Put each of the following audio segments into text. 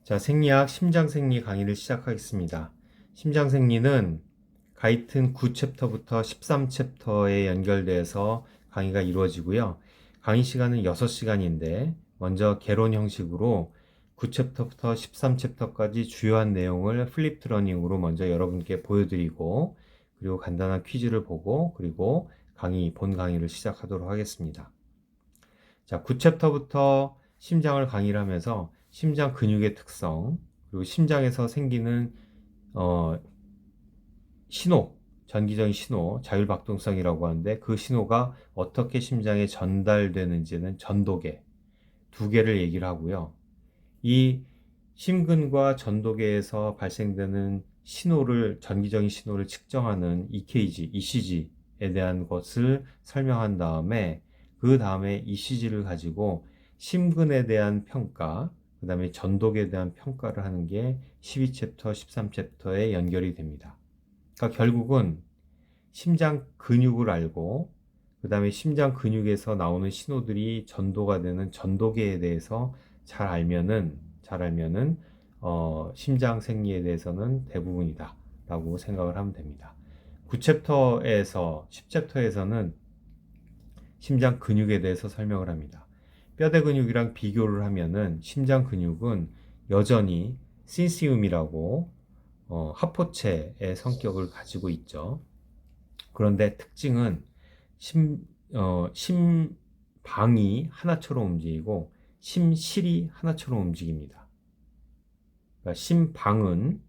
자, 생리학 심장생리 강의를 시작하겠습니다. 심장생리는 가이튼 9챕터부터 13챕터에 연결돼서 강의가 이루어지고요. 강의 시간은 6시간인데 먼저 개론 형식으로 9챕터부터 13챕터까지 주요한 내용을 플립드 러닝으로 먼저 여러분께 보여드리고, 그리고 간단한 퀴즈를 보고, 그리고 본 강의를 시작하도록 하겠습니다. 자, 9챕터부터 심장을 강의를 하면서 심장 근육의 특성, 그리고 심장에서 생기는 신호, 전기적인 신호, 자율박동성이라고 하는데, 그 신호가 어떻게 심장에 전달되는지는 전도계 두 개를 얘기를 하고요. 이 심근과 전도계에서 발생되는 신호를, 전기적인 신호를 측정하는 ECG에 대한 것을 설명한 다음에, 그 다음에 ECG를 가지고 심근에 대한 평가, 그 다음에 전도계에 대한 평가를 하는 게 12챕터, 13챕터에 연결이 됩니다. 그러니까 결국은 심장 근육을 알고, 그 다음에 심장 근육에서 나오는 신호들이 전도가 되는 전도계에 대해서 잘 알면은 심장 생리에 대해서는 대부분이다 라고 생각을 하면 됩니다. 9챕터에서 10챕터에서는 심장 근육에 대해서 설명을 합니다. 뼈대 근육이랑 비교를 하면은 심장 근육은 여전히 신시움이라고 하포체의 성격을 가지고 있죠. 그런데 특징은 심방이 하나처럼 움직이고 심실이 하나처럼 움직입니다. 그러니까 심방은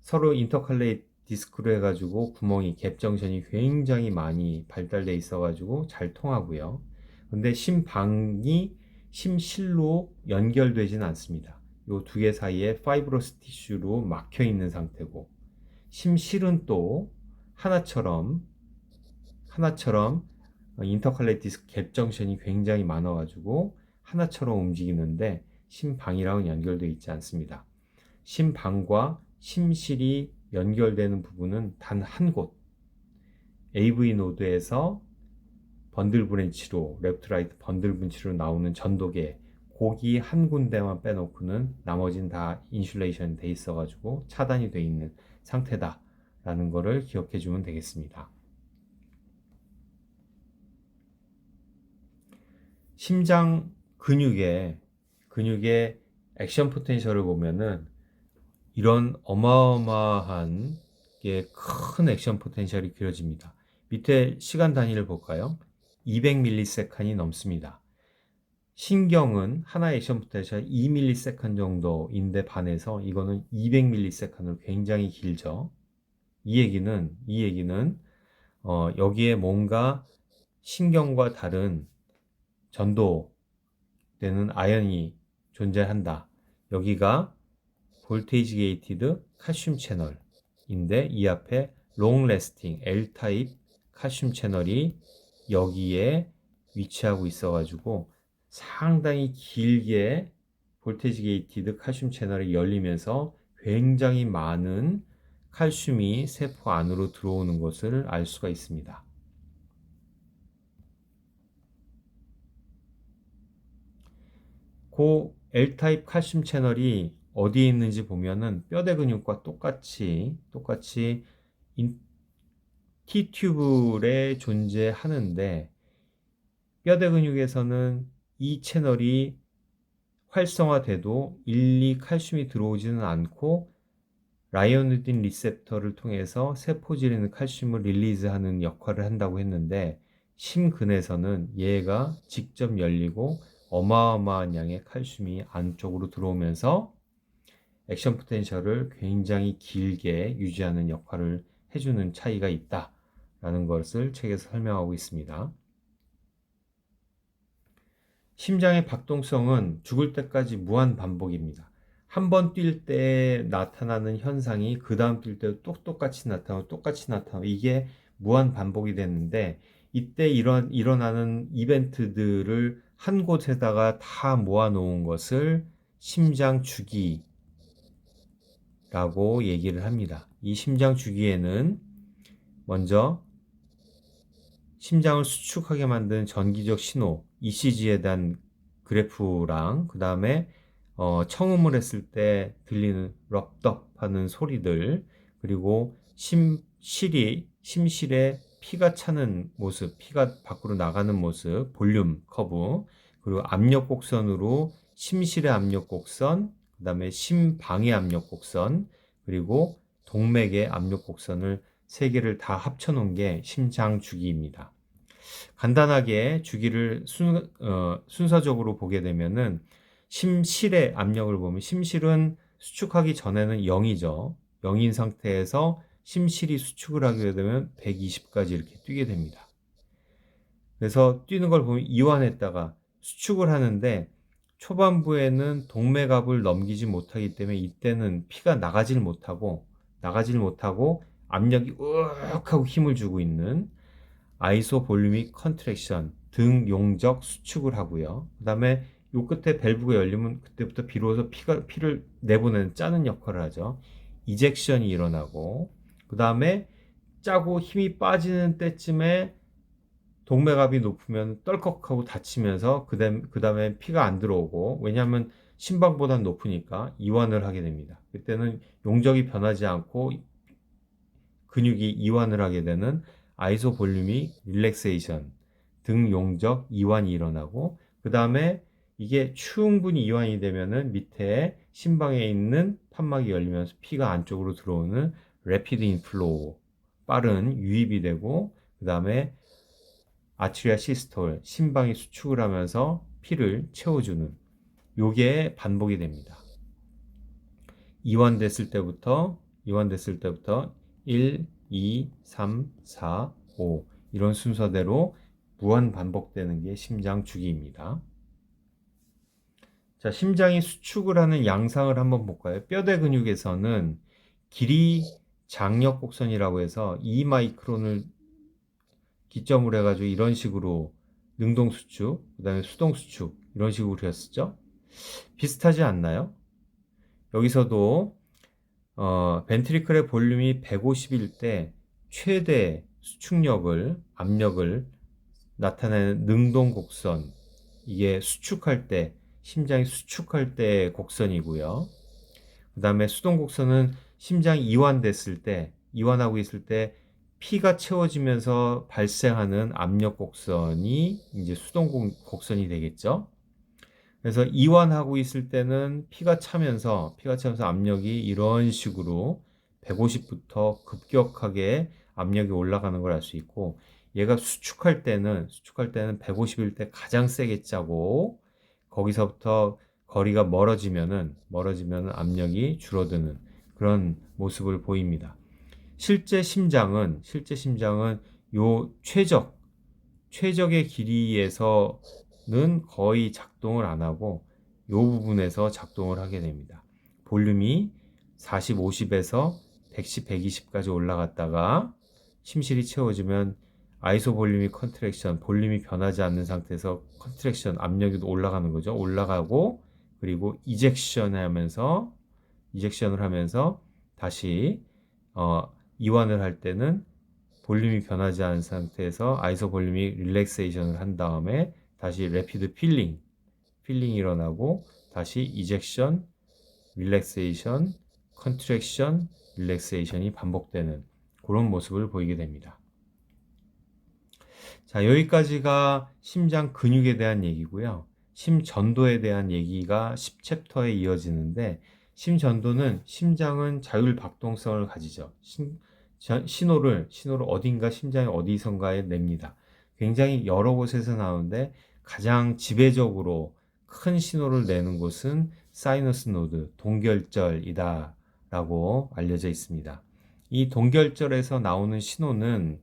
서로 인터칼레이트 디스크로 해가지고 구멍이 갭정션이 굉장히 많이 발달돼 있어가지고 잘 통하고요. 근데 심방이 심실로 연결되지는 않습니다. 이 두 개 사이에 파이브러스 티슈로 막혀 있는 상태고, 심실은 또 하나처럼 인터칼레이트 디스크 갭정션이 굉장히 많아가지고 하나처럼 움직이는데, 심방이랑은 연결되어 있지 않습니다. 심방과 심실이 연결되는 부분은 단 한 곳, AV 노드에서 번들 브랜치로, 레프트 라이트 번들 브랜치로 나오는 전도계, 거기 한 군데만 빼놓고는 나머지는 다 인슐레이션 돼 있어가지고 차단이 돼 있는 상태다 라는 거를 기억해 주면 되겠습니다. 심장 근육의 액션 포텐셜을 보면은 이런 어마어마한 게 큰 액션 포텐셜이 그려집니다. 밑에 시간 단위를 볼까요? 200ms이 넘습니다. 신경은 하나의 액션 포텐셜 2ms 정도인데 반해서 이거는 200ms로 굉장히 길죠. 이 얘기는 여기에 뭔가 신경과 다른 전도되는 아연이 존재한다. 여기가 볼테이지 게이티드 칼슘 채널인데, 이 앞에 롱 레스팅 L타입 칼슘 채널이 여기에 위치하고 있어가지고 상당히 길게 볼테이지 게이티드 칼슘 채널이 열리면서 굉장히 많은 칼슘이 세포 안으로 들어오는 것을 알 수가 있습니다. 그 L타입 칼슘 채널이 어디에 있는지 보면은 뼈대 근육과 똑같이 T튜브에 존재하는데, 뼈대 근육에서는 이 채널이 활성화돼도 일리 칼슘이 들어오지는 않고 라이오니딘 리셉터를 통해서 세포질에 있는 칼슘을 릴리즈하는 역할을 한다고 했는데, 심근에서는 얘가 직접 열리고 어마어마한 양의 칼슘이 안쪽으로 들어오면서 액션 포텐셜을 굉장히 길게 유지하는 역할을 해주는 차이가 있다라는 것을 책에서 설명하고 있습니다. 심장의 박동성은 죽을 때까지 무한 반복입니다. 한 번 뛸 때 나타나는 현상이 그 다음 뛸 때 똑같이 나타나고 이게 무한 반복이 되는데, 이때 일어나는 이벤트들을 한 곳에다가 다 모아놓은 것을 심장 주기라고 얘기를 합니다. 이 심장 주기에는 먼저 심장을 수축하게 만드는 전기적 신호 ECG에 대한 그래프랑, 그 다음에 청음을 했을 때 들리는 럽덥하는 소리들, 그리고 심실에 피가 차는 모습, 피가 밖으로 나가는 모습, 볼륨 커브, 그리고 압력 곡선으로 심실의 압력 곡선, 그 다음에 심방의 압력 곡선, 그리고 동맥의 압력 곡선을 세 개를 다 합쳐놓은 게 심장 주기입니다. 간단하게 주기를 순서적으로 보게 되면은 심실의 압력을 보면 심실은 수축하기 전에는 0이죠. 0인 상태에서 심실이 수축을 하게 되면 120까지 이렇게 뛰게 됩니다. 그래서 뛰는 걸 보면 이완했다가 수축을 하는데 초반부에는 동맥압을 넘기지 못하기 때문에 이때는 피가 나가질 못하고 압력이 우욱 하고 힘을 주고 있는 아이소볼루믹 컨트랙션, 등 용적 수축을 하고요. 그 다음에 요 끝에 밸브가 열리면 그때부터 비로소 피를 내보내는 짜는 역할을 하죠. 이젝션이 일어나고, 그 다음에 짜고 힘이 빠지는 때쯤에 동맥압이 높으면 떨컥하고 다치면서 그 다음에 피가 안 들어오고, 왜냐하면 심방보다 높으니까 이완을 하게 됩니다. 그때는 용적이 변하지 않고 근육이 이완을 하게 되는 아이소볼루믹 릴렉세이션, 등 용적 이완이 일어나고, 그 다음에 이게 충분히 이완이 되면은 밑에 심방에 있는 판막이 열리면서 피가 안쪽으로 들어오는 래피드 인플로우, 빠른 유입이 되고, 그 다음에 아트리아 시스톨, 심방이 수축을 하면서 피를 채워주는 요게 반복이 됩니다. 이완됐을 때부터 1, 2, 3, 4, 5 이런 순서대로 무한 반복되는 게 심장 주기입니다. 자, 심장이 수축을 하는 양상을 한번 볼까요? 뼈대 근육에서는 길이 장력 곡선이라고 해서 2마이크론을 기점으로 해가지고 이런 식으로 능동 수축, 그 다음에 수동 수축 이런 식으로 그렸었죠? 비슷하지 않나요? 여기서도 벤트리클의 볼륨이 150일 때 최대 수축력을, 압력을 나타내는 능동 곡선, 이게 수축할 때, 심장이 수축할 때 곡선이고요. 그 다음에 수동 곡선은 심장이 이완하고 있을 때 피가 채워지면서 발생하는 압력 곡선이 이제 수동 곡선이 되겠죠. 그래서 이완하고 있을 때는 피가 차면서 압력이 이런 식으로 150부터 급격하게 압력이 올라가는 걸 알 수 있고, 얘가 수축할 때는 150일 때 가장 세게 짜고, 거기서부터 거리가 멀어지면은 압력이 줄어드는 그런 모습을 보입니다. 실제 심장은 요 최적의 길이에서는 거의 작동을 안 하고 요 부분에서 작동을 하게 됩니다. 볼륨이 40, 50에서 110, 120까지 올라갔다가 심실이 채워지면 아이소볼루믹 컨트랙션, 볼륨이 변하지 않는 상태에서 컨트랙션, 압력이 올라가는 거죠. 올라가고, 그리고 이젝션을 하면서 다시 이완을 할 때는 볼륨이 변하지 않은 상태에서 아이소볼루믹 릴렉세이션을 한 다음에 다시 래피드 필링이 일어나고, 다시 이젝션, 릴렉세이션, 컨트랙션, 릴렉세이션이 반복되는 그런 모습을 보이게 됩니다. 자, 여기까지가 심장 근육에 대한 얘기고요. 심전도에 대한 얘기가 10챕터에 이어지는데, 심장은 자율박동성을 가지죠. 신호를 어딘가 심장의 어디선가에 냅니다. 굉장히 여러 곳에서 나오는데 가장 지배적으로 큰 신호를 내는 곳은 사이너스 노드, 동결절이다 라고 알려져 있습니다. 이 동결절에서 나오는 신호는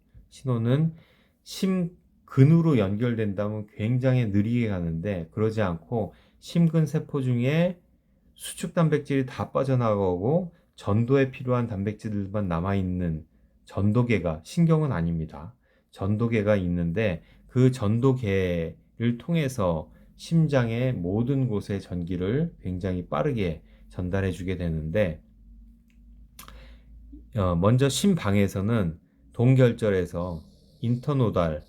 심근으로 연결된다면 굉장히 느리게 가는데, 그러지 않고 심근 세포 중에 수축 단백질이 다 빠져나가고 전도에 필요한 단백질들만 남아있는 전도계가, 신경은 아닙니다. 전도계가 있는데 그 전도계를 통해서 심장의 모든 곳의 전기를 굉장히 빠르게 전달해 주게 되는데, 먼저 심방에서는 동결절에서 인터노달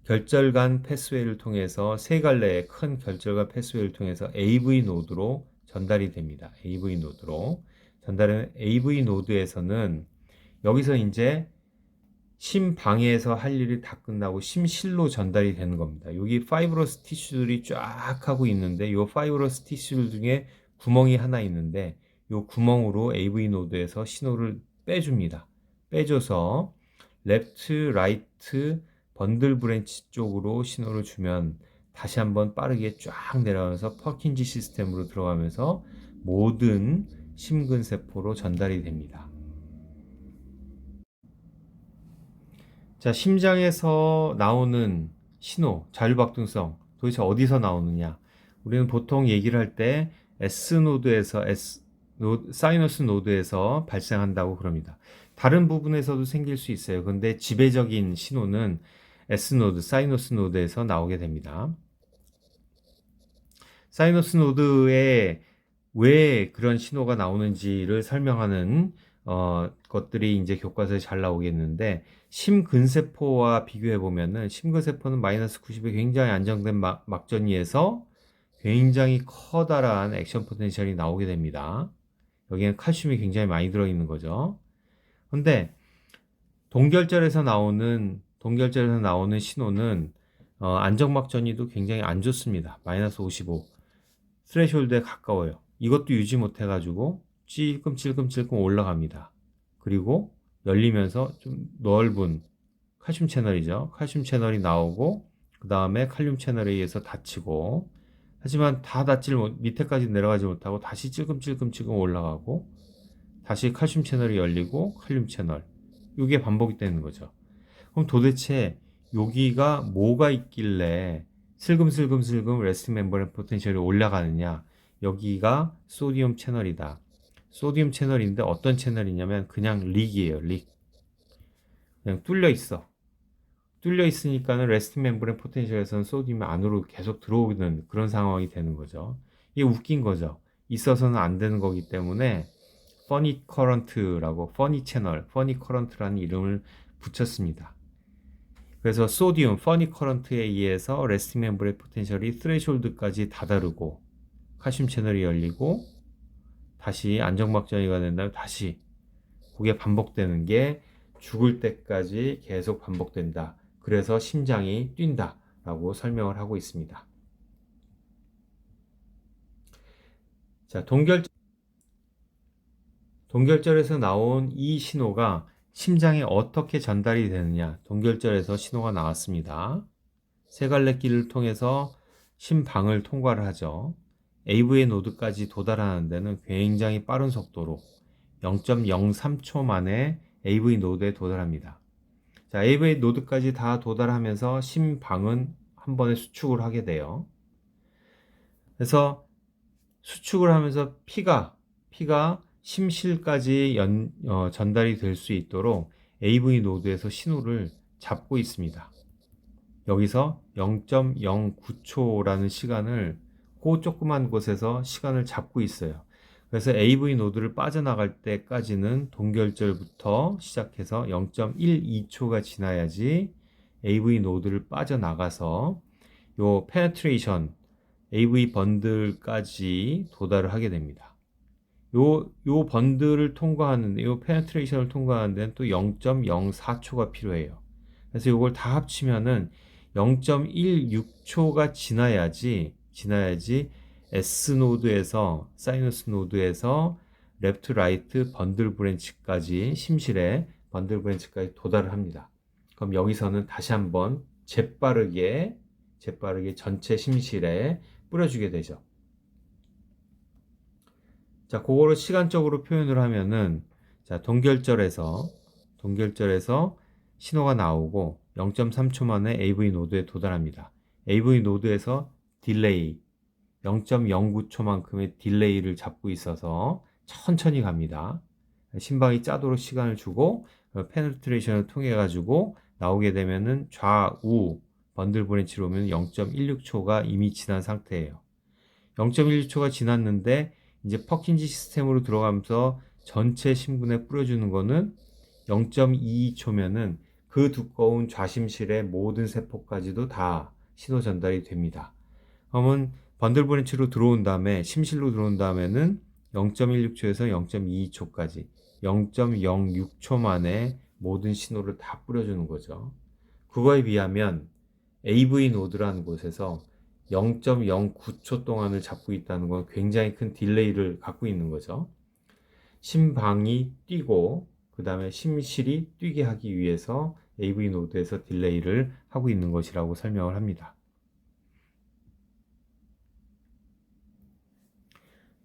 결절간 패스웨이를 통해서 세 갈래의 큰 결절간 패스웨이를 통해서 AV 노드로 전달이 됩니다. AV 노드로 전달은 AV 노드에서는 여기서 이제 심방에서 할 일이 다 끝나고 심실로 전달이 되는 겁니다. 여기 파이브러스 티슈들이 쫙 하고 있는데 이 파이브러스 티슈들 중에 구멍이 하나 있는데 이 구멍으로 AV 노드에서 신호를 빼줍니다. 빼줘서 레프트, 라이트, 번들 브랜치 쪽으로 신호를 주면 다시 한번 빠르게 쫙 내려가면서 퍼킨지 시스템으로 들어가면서 모든 심근세포로 전달이 됩니다. 자, 심장에서 나오는 신호, 자율박동성, 도대체 어디서 나오느냐? 우리는 보통 얘기를 할 때 S노드에서, 사이너스 노드에서 발생한다고 그럽니다. 다른 부분에서도 생길 수 있어요. 근데 지배적인 신호는 S노드, 사이너스 노드에서 나오게 됩니다. 사이너스 노드에 왜 그런 신호가 나오는지를 설명하는 것들이 이제 교과서에 잘 나오겠는데, 심근세포와 비교해 보면은 심근세포는 마이너스 90에 굉장히 안정된 막전위에서 굉장히 커다란 액션 포텐셜이 나오게 됩니다. 여기는 칼슘이 굉장히 많이 들어있는 거죠. 근데 동결절에서 나오는 신호는 안정막 전위도 굉장히 안 좋습니다. 마이너스 55. 스레숄드에 가까워요. 이것도 유지 못해가지고 찔끔찔끔찔끔 올라갑니다. 그리고 열리면서 좀 넓은 칼슘 채널이죠. 칼슘 채널이 나오고 그 다음에 칼륨 채널에 의해서 닫히고, 하지만 다 밑에까지 내려가지 못하고 다시 찔끔찔끔 올라가고 다시 칼슘 채널이 열리고 칼륨 채널, 이게 반복이 되는 거죠. 그럼 도대체 여기가 뭐가 있길래 슬금슬금 레스팅 멤버레인 포텐셜이 올라가느냐? 여기가 소디움 채널이다. 소디움 채널인데 어떤 채널이냐면 그냥 릭이에요. 릭. 그냥 뚫려 있어. 뚫려 있으니까는 레스팅 멤버레인 포텐셜에서는 소디움이 안으로 계속 들어오는 그런 상황이 되는 거죠. 이게 웃긴 거죠. 있어서는 안 되는 거기 때문에 퍼니 커런트라고, 퍼니 채널, 퍼니 커런트라는 이름을 붙였습니다. 그래서 소디움, 퍼니 커런트에 의해서 레스팅 멤버레인 포텐셜이 스레숄드까지 다다르고 칼슘 채널이 열리고 다시 안정막전이가 된 다음에 다시 그게 반복되는 게 죽을 때까지 계속 반복된다. 그래서 심장이 뛴다 라고 설명을 하고 있습니다. 자, 동결절에서 나온 이 신호가 심장에 어떻게 전달이 되느냐? 동결절에서 신호가 나왔습니다. 세 갈래 길을 통해서 심방을 통과를 하죠. AV 노드까지 도달하는 데는 굉장히 빠른 속도로 0.03초 만에 AV 노드에 도달합니다. 자, AV 노드까지 다 도달하면서 심방은 한 번에 수축을 하게 돼요. 그래서 수축을 하면서 피가 심실까지 전달이 될 수 있도록 AV 노드에서 신호를 잡고 있습니다. 여기서 0.09초라는 시간을 그 조그만 곳에서 시간을 잡고 있어요. 그래서 AV 노드를 빠져나갈 때까지는 동결절부터 시작해서 0.12초가 지나야지 AV 노드를 빠져나가서 요 페네트레이션 AV 번들까지 도달을 하게 됩니다. 요 번들을 통과하는데, 요 페네트레이션을 통과하는 데는 또 0.04초가 필요해요. 그래서 이걸 다 합치면은 0.16초가 지나야지 S노드에서, 사이너스 노드에서 레프트, 라이트, 번들 브랜치까지, 심실에 번들 브랜치까지 도달을 합니다. 그럼 여기서는 다시 한번 재빠르게 전체 심실에 뿌려주게 되죠. 자, 그거를 시간적으로 표현을 하면은, 자, 동결절에서 신호가 나오고 0.3초 만에 AV 노드에 도달합니다. AV 노드에서 딜레이 0.09초만큼의 딜레이를 잡고 있어서 천천히 갑니다. 심박이 짜도록 시간을 주고 페네트레이션을 통해 가지고 나오게 되면은 좌우 번들 브랜치로 오면 0.16초가 이미 지난 상태예요. 0.16초가 지났는데 이제 퍼킨지 시스템으로 들어가면서 전체 심근에 뿌려주는 거는 0.22초면은 그 두꺼운 좌심실의 모든 세포까지도 다 신호 전달이 됩니다. 그러면 번들 브랜치로 들어온 다음에 심실로 들어온 다음에는 0.16초에서 0.22초까지 0.06초 만에 모든 신호를 다 뿌려주는 거죠. 그거에 비하면 AV 노드라는 곳에서 0.09초 동안을 잡고 있다는 건 굉장히 큰 딜레이를 갖고 있는 거죠. 심방이 뛰고 그 다음에 심실이 뛰게 하기 위해서 AV 노드에서 딜레이를 하고 있는 것이라고 설명을 합니다.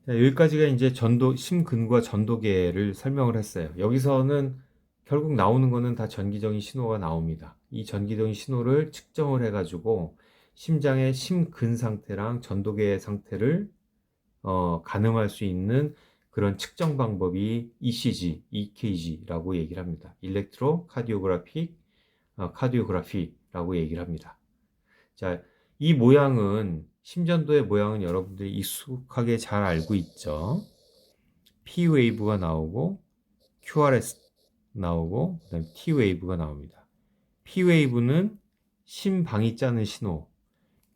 자, 여기까지가 이제 심근과 전도계를 설명을 했어요. 여기서는 결국 나오는 거는 다 전기적인 신호가 나옵니다. 이 전기적인 신호를 측정을 해가지고 심장의 심근 상태랑 전도계 상태를 가늠할 수 있는 그런 측정 방법이 ECG, EKG라고 얘기를 합니다. 카디오그라피라고 얘기를 합니다. 자, 이 모양은 심전도의 모양은 여러분들이 익숙하게 잘 알고 있죠. P 웨이브가 나오고 QRS 나오고 그다음에 T 웨이브가 나옵니다. P 웨이브는 심방이 짜는 신호,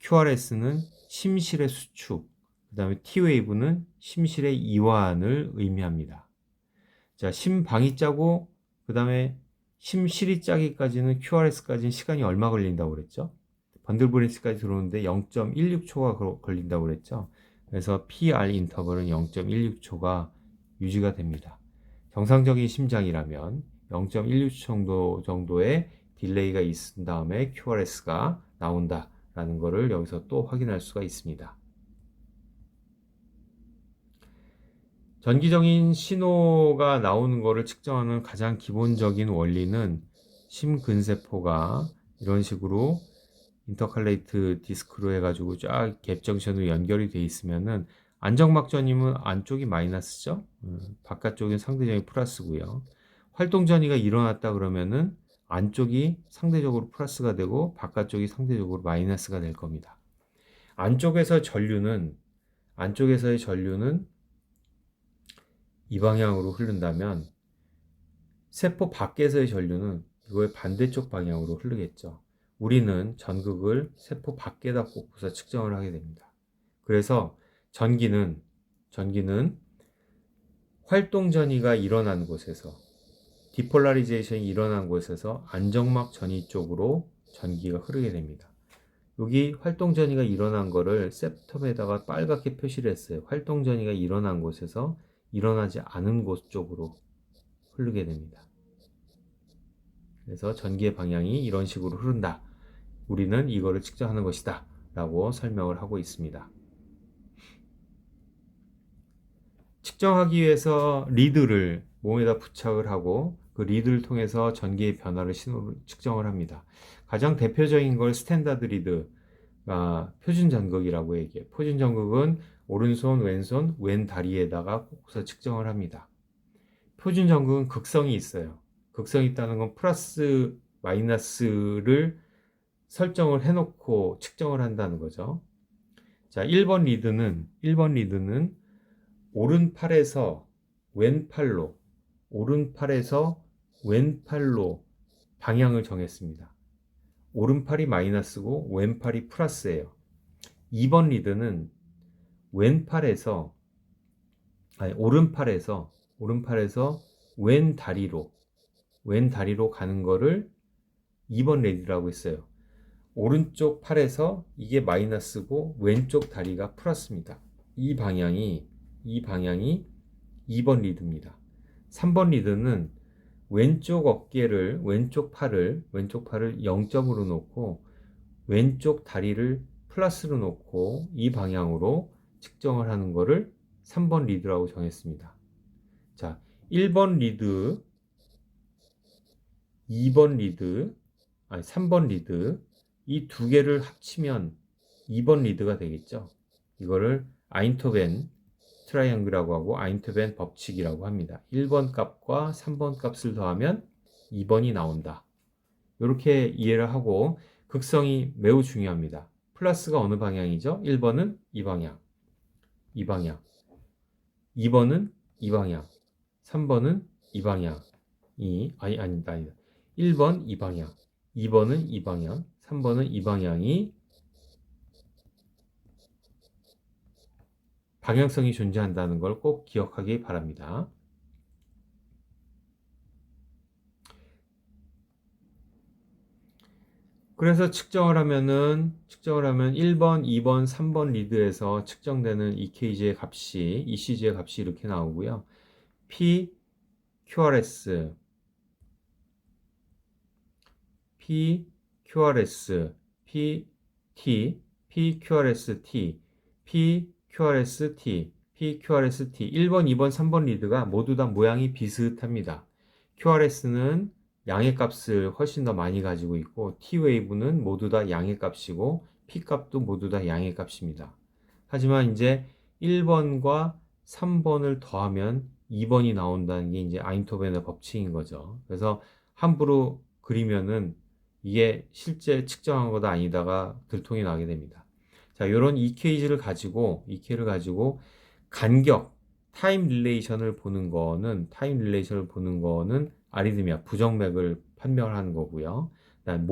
QRS는 심실의 수축, 그다음에 T 웨이브는 심실의 이완을 의미합니다. 자, 심방이 짜고 그다음에 심실이 짜기까지는 QRS까지는 시간이 얼마 걸린다고 그랬죠? 번들 브랜치까지 들어오는데 0.16초가 걸린다고 그랬죠? 그래서 PR 인터벌은 0.16초가 유지가 됩니다. 정상적인 심장이라면 0.16초 정도의 딜레이가 있은 다음에 QRS가 나온다라는 것을 여기서 또 확인할 수가 있습니다. 전기적인 신호가 나오는 것을 측정하는 가장 기본적인 원리는 심근세포가 이런 식으로 인터칼레이트 디스크로 해가지고 쫙 갭 정션으로 연결이 돼 있으면은 안정막전이면 안쪽이 마이너스죠. 바깥쪽은 상대적인 플러스고요. 활동전이가 일어났다 그러면은 안쪽이 상대적으로 플러스가 되고 바깥쪽이 상대적으로 마이너스가 될 겁니다. 안쪽에서의 전류는 이 방향으로 흐른다면 세포 밖에서의 전류는 이거의 반대쪽 방향으로 흐르겠죠. 우리는 전극을 세포 밖에다 꽂고서 측정을 하게 됩니다. 그래서 전기는 활동 전이가 일어난 곳에서 디폴라리제이션이 일어난 곳에서 안정막 전이 쪽으로 전기가 흐르게 됩니다. 여기 활동 전이가 일어난 거를 셉텀에다가 빨갛게 표시를 했어요. 활동 전이가 일어난 곳에서 일어나지 않은 곳 쪽으로 흐르게 됩니다. 그래서 전기의 방향이 이런 식으로 흐른다. 우리는 이거를 측정하는 것이다 라고 설명을 하고 있습니다. 측정하기 위해서 리드를 몸에다 부착을 하고 그 리드를 통해서 전기의 변화를 신호를 측정을 합니다. 가장 대표적인 걸 스탠다드 리드가 표준 전극이라고 얘기해요. 표준 전극은 오른손, 왼손, 왼 다리에다가 꽂고서 측정을 합니다. 표준 전극은 극성이 있어요. 극성이 있다는 건 플러스 마이너스를 설정을 해놓고 측정을 한다는 거죠. 자, 1번 리드는 오른팔에서 왼팔로 방향을 정했습니다. 오른팔이 마이너스고 왼팔이 플러스예요. 2번 리드는 오른팔에서 왼 다리로 가는 거를 2번 리드라고 했어요. 오른쪽 팔에서 이게 마이너스고 왼쪽 다리가 플러스입니다. 이 방향이 2번 리드입니다. 3번 리드는 왼쪽 팔을 0점으로 놓고 왼쪽 다리를 플러스로 놓고 이 방향으로 측정을 하는 것을 3번 리드라고 정했습니다. 자, 1번 리드, 3번 리드 이 두 개를 합치면 2번 리드가 되겠죠. 이거를 아인토벤 트라이앵글이라고 하고 아인토벤 법칙이라고 합니다. 1번 값과 3번 값을 더하면 2번이 나온다. 이렇게 이해를 하고 극성이 매우 중요합니다. 플러스가 어느 방향이죠? 1번은 이 방향, 2번은 이 방향, 3번은 이 방향. 아니다. 1번 이 방향, 2번은 이 방향, 3번은 이 방향이 방향성이 존재한다는 걸 꼭 기억하기 바랍니다. 그래서 측정을 하면 1번, 2번, 3번 리드에서 측정되는 EKG의 값이, ECG의 값이 이렇게 나오고요. P, QRS, P, QRS, PT, PQRST, PQRST, PQRST. 1번, 2번, 3번 리드가 모두 다 모양이 비슷합니다. QRS는 양의 값을 훨씬 더 많이 가지고 있고 T웨이브는 모두 다 양의 값이고 P값도 모두 다 양의 값입니다. 하지만 이제 1번과 3번을 더하면 2번이 나온다는 게 이제 아인토벤의 법칙인 거죠. 그래서 함부로 그리면은 이게 실제 측정한 거다 아니다가 들통이 나게 됩니다. 자, 이런 EKG를 가지고 간격, 타임 릴레이션을 보는 거는 아리드미아, 부정맥을 판별하는 거고요. 그다음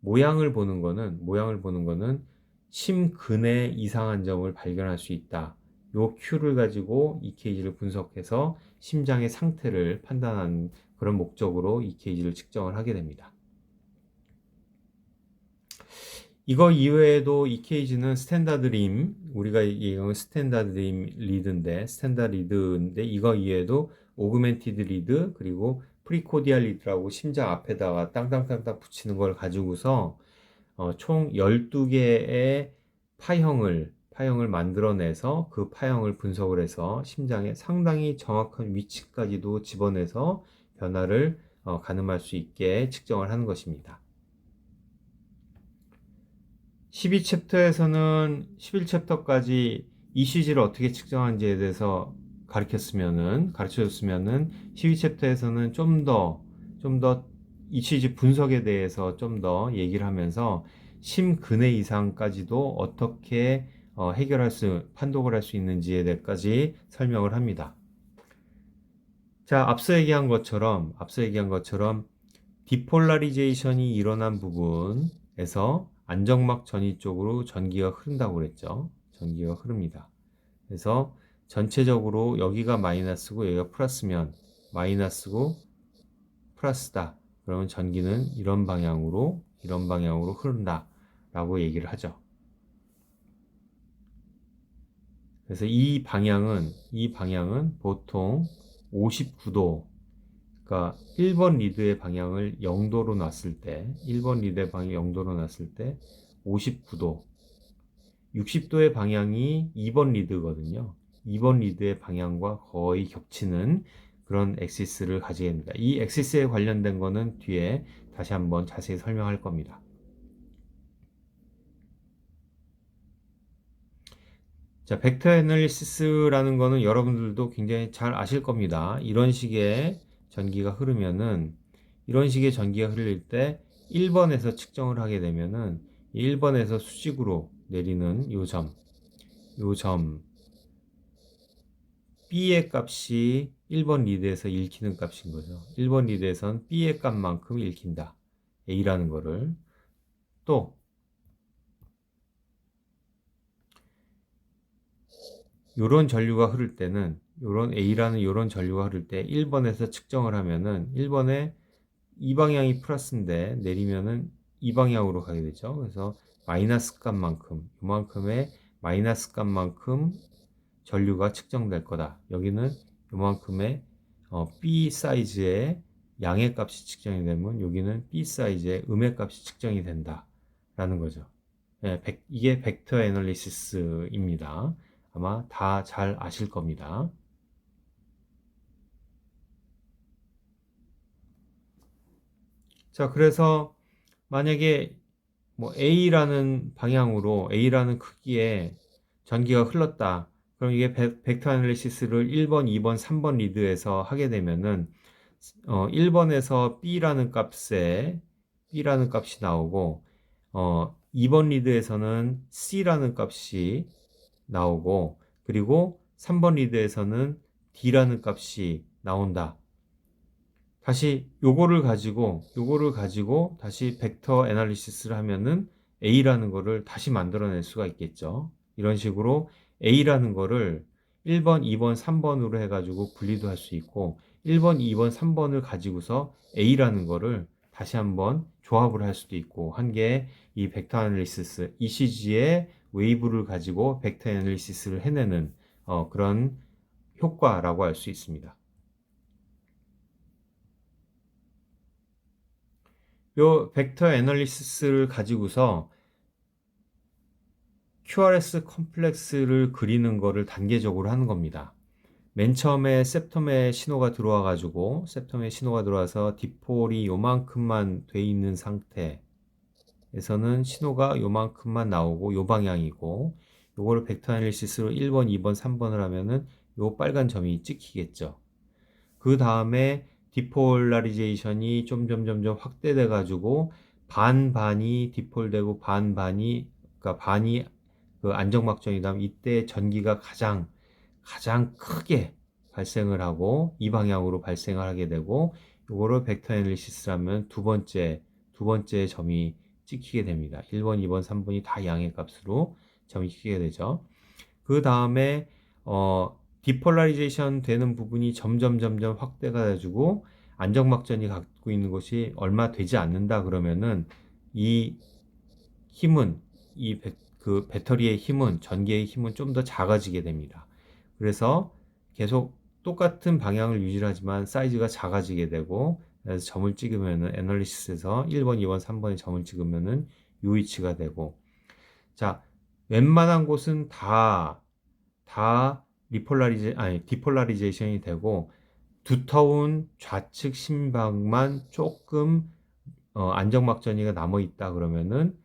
모양을 보는 거는 심근에 이상한 점을 발견할 수 있다. 요 큐를 가지고 EKG를 분석해서 심장의 상태를 판단하는 그런 목적으로 EKG를 측정을 하게 됩니다. 이거 이외에도 EKG는 우리가 얘기하는 스탠다드 리드인데 이거 이외에도 오그멘티드 리드 그리고 프리코디알 리드라고 심장 앞에다가 땅땅땅땅 붙이는 걸 가지고서 총 12개의 파형을 만들어내서 그 파형을 분석을 해서 심장의 상당히 정확한 위치까지도 집어내서 변화를 가늠할 수 있게 측정을 하는 것입니다. 12챕터에서는 11챕터까지 ECG를 어떻게 측정하는지에 대해서 가르쳐줬으면은 12챕터에서는 좀 더 ECG 분석에 대해서 좀 더 얘기를 하면서 심근해 이상까지도 어떻게 판독을 할 수 있는지에 대해서까지 설명을 합니다. 자, 앞서 얘기한 것처럼 디폴라리제이션이 일어난 부분에서 안정막 전이 쪽으로 전기가 흐른다고 그랬죠. 전기가 흐릅니다. 그래서 전체적으로 여기가 마이너스고 여기가 플러스면 마이너스고 플러스다. 그러면 전기는 이런 방향으로 흐른다 라고 얘기를 하죠. 그래서 이 방향은 보통 59도, 그러니까 1번 리드의 방향을 0도로 놨을 때 59도, 60도의 방향이 2번 리드거든요. 2번 리드의 방향과 거의 겹치는 그런 엑시스를 가지게 됩니다. 이 엑시스에 관련된 거는 뒤에 다시 한번 자세히 설명할 겁니다. 자, 벡터 애널리시스라는 거는 여러분들도 굉장히 잘 아실 겁니다. 이런 식의 전기가 흐를 때 1번에서 측정을 하게 되면은 1번에서 수직으로 내리는 요 점 B의 값이 1번 리드에서 읽히는 값인 거죠. 1번 리드에선 B의 값만큼 읽힌다. A라는 거를. 또 요런 전류가 흐를 때는 요런 전류가 흐를 때 1번에서 측정을 하면은 1번에 이 방향이 플러스인데 내리면은 이 방향으로 가게 되죠. 그래서 마이너스 값만큼 요만큼의 마이너스 값만큼 전류가 측정될 거다. 여기는 요만큼의 B 사이즈의 양의 값이 측정이 되면 여기는 B 사이즈의 음의 값이 측정이 된다라는 거죠. 네, 이게 벡터 애널리시스입니다. 아마 다 잘 아실 겁니다. 자, 그래서 만약에 뭐 A라는 크기의 전기가 흘렀다. 그럼 이게 벡터 애널리시스를 1번, 2번, 3번 리드에서 하게 되면은 1번에서 B라는 값이 나오고 2번 리드에서는 C라는 값이 나오고 그리고 3번 리드에서는 D라는 값이 나온다. 다시 요거를 가지고 다시 벡터 애널리시스를 하면은 A라는 거를 다시 만들어낼 수가 있겠죠. 이런 식으로 A라는 거를 1번, 2번, 3번으로 해가지고 분리도 할 수 있고 1번, 2번, 3번을 가지고서 A라는 거를 다시 한번 조합을 할 수도 있고 한 게 이 벡터 애널리시스, ECG의 웨이브를 가지고 벡터 애널리시스를 해내는 그런 효과라고 할 수 있습니다. 요 벡터 애널리시스를 가지고서 QRS 컴플렉스를 그리는 거를 단계적으로 하는 겁니다. 맨 처음에 셉텀에 신호가 들어와서 디폴이 요만큼만 돼 있는 상태에서는 신호가 요만큼만 나오고 요 방향이고 요거를 벡터 애널리시스로 1번, 2번, 3번을 하면은 요 빨간 점이 찍히겠죠. 그 다음에 디폴라리제이션이 점점 확대돼 가지고 반반이 디폴되고 그러니까 반이 그 안정막전이다. 이때 전기가 가장 크게 발생을 하고 이 방향으로 발생을 하게 되고 요거를 벡터 애널리시스라면 두 번째 점이 찍히게 됩니다. 1번, 2번, 3번이 다 양의 값으로 점이 찍히게 되죠. 그 다음에 디폴라리제이션 되는 부분이 점점 확대가 돼가지고 안정막전이 갖고 있는 것이 얼마 되지 않는다 그러면은 이 힘은 그 배터리의 힘은 전기의 힘은 좀 더 작아지게 됩니다. 그래서 계속 똑같은 방향을 유지하지만 사이즈가 작아지게 되고 그래서 점을 찍으면은 애널리시스에서 1번, 2번, 3번에 점을 찍으면은 요 위치가 되고 자 웬만한 곳은 다 디폴라리제이션이 되고 두터운 좌측 심방만 조금 안정막전이가 남아 있다 그러면은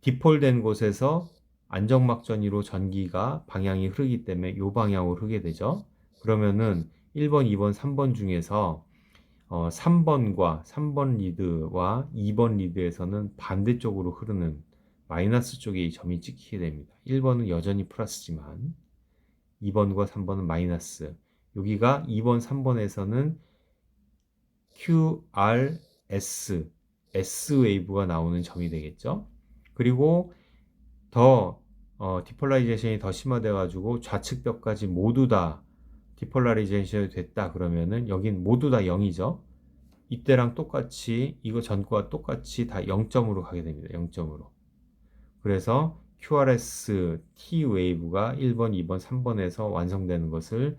디폴된 곳에서 안정막전이로 전기가 방향이 흐르기 때문에 이 방향으로 흐르게 되죠. 그러면은 1번, 2번, 3번 중에서 3번 리드와 2번 리드에서는 반대쪽으로 흐르는 마이너스 쪽에 이 점이 찍히게 됩니다. 1번은 여전히 플러스지만 2번과 3번은 마이너스. 여기가 2번, 3번에서는 QRS, S 웨이브가 나오는 점이 되겠죠. 그리고 더 디폴라리제이션이 더 심화돼 가지고 좌측 벽까지 모두 다 디폴라리제이션이 됐다 그러면은 여긴 모두 다 0이죠. 이때랑 똑같이 이거 전과 똑같이 다 0점으로 가게 됩니다. 0점으로. 그래서 QRS T 웨이브가 1번, 2번, 3번에서 완성되는 것을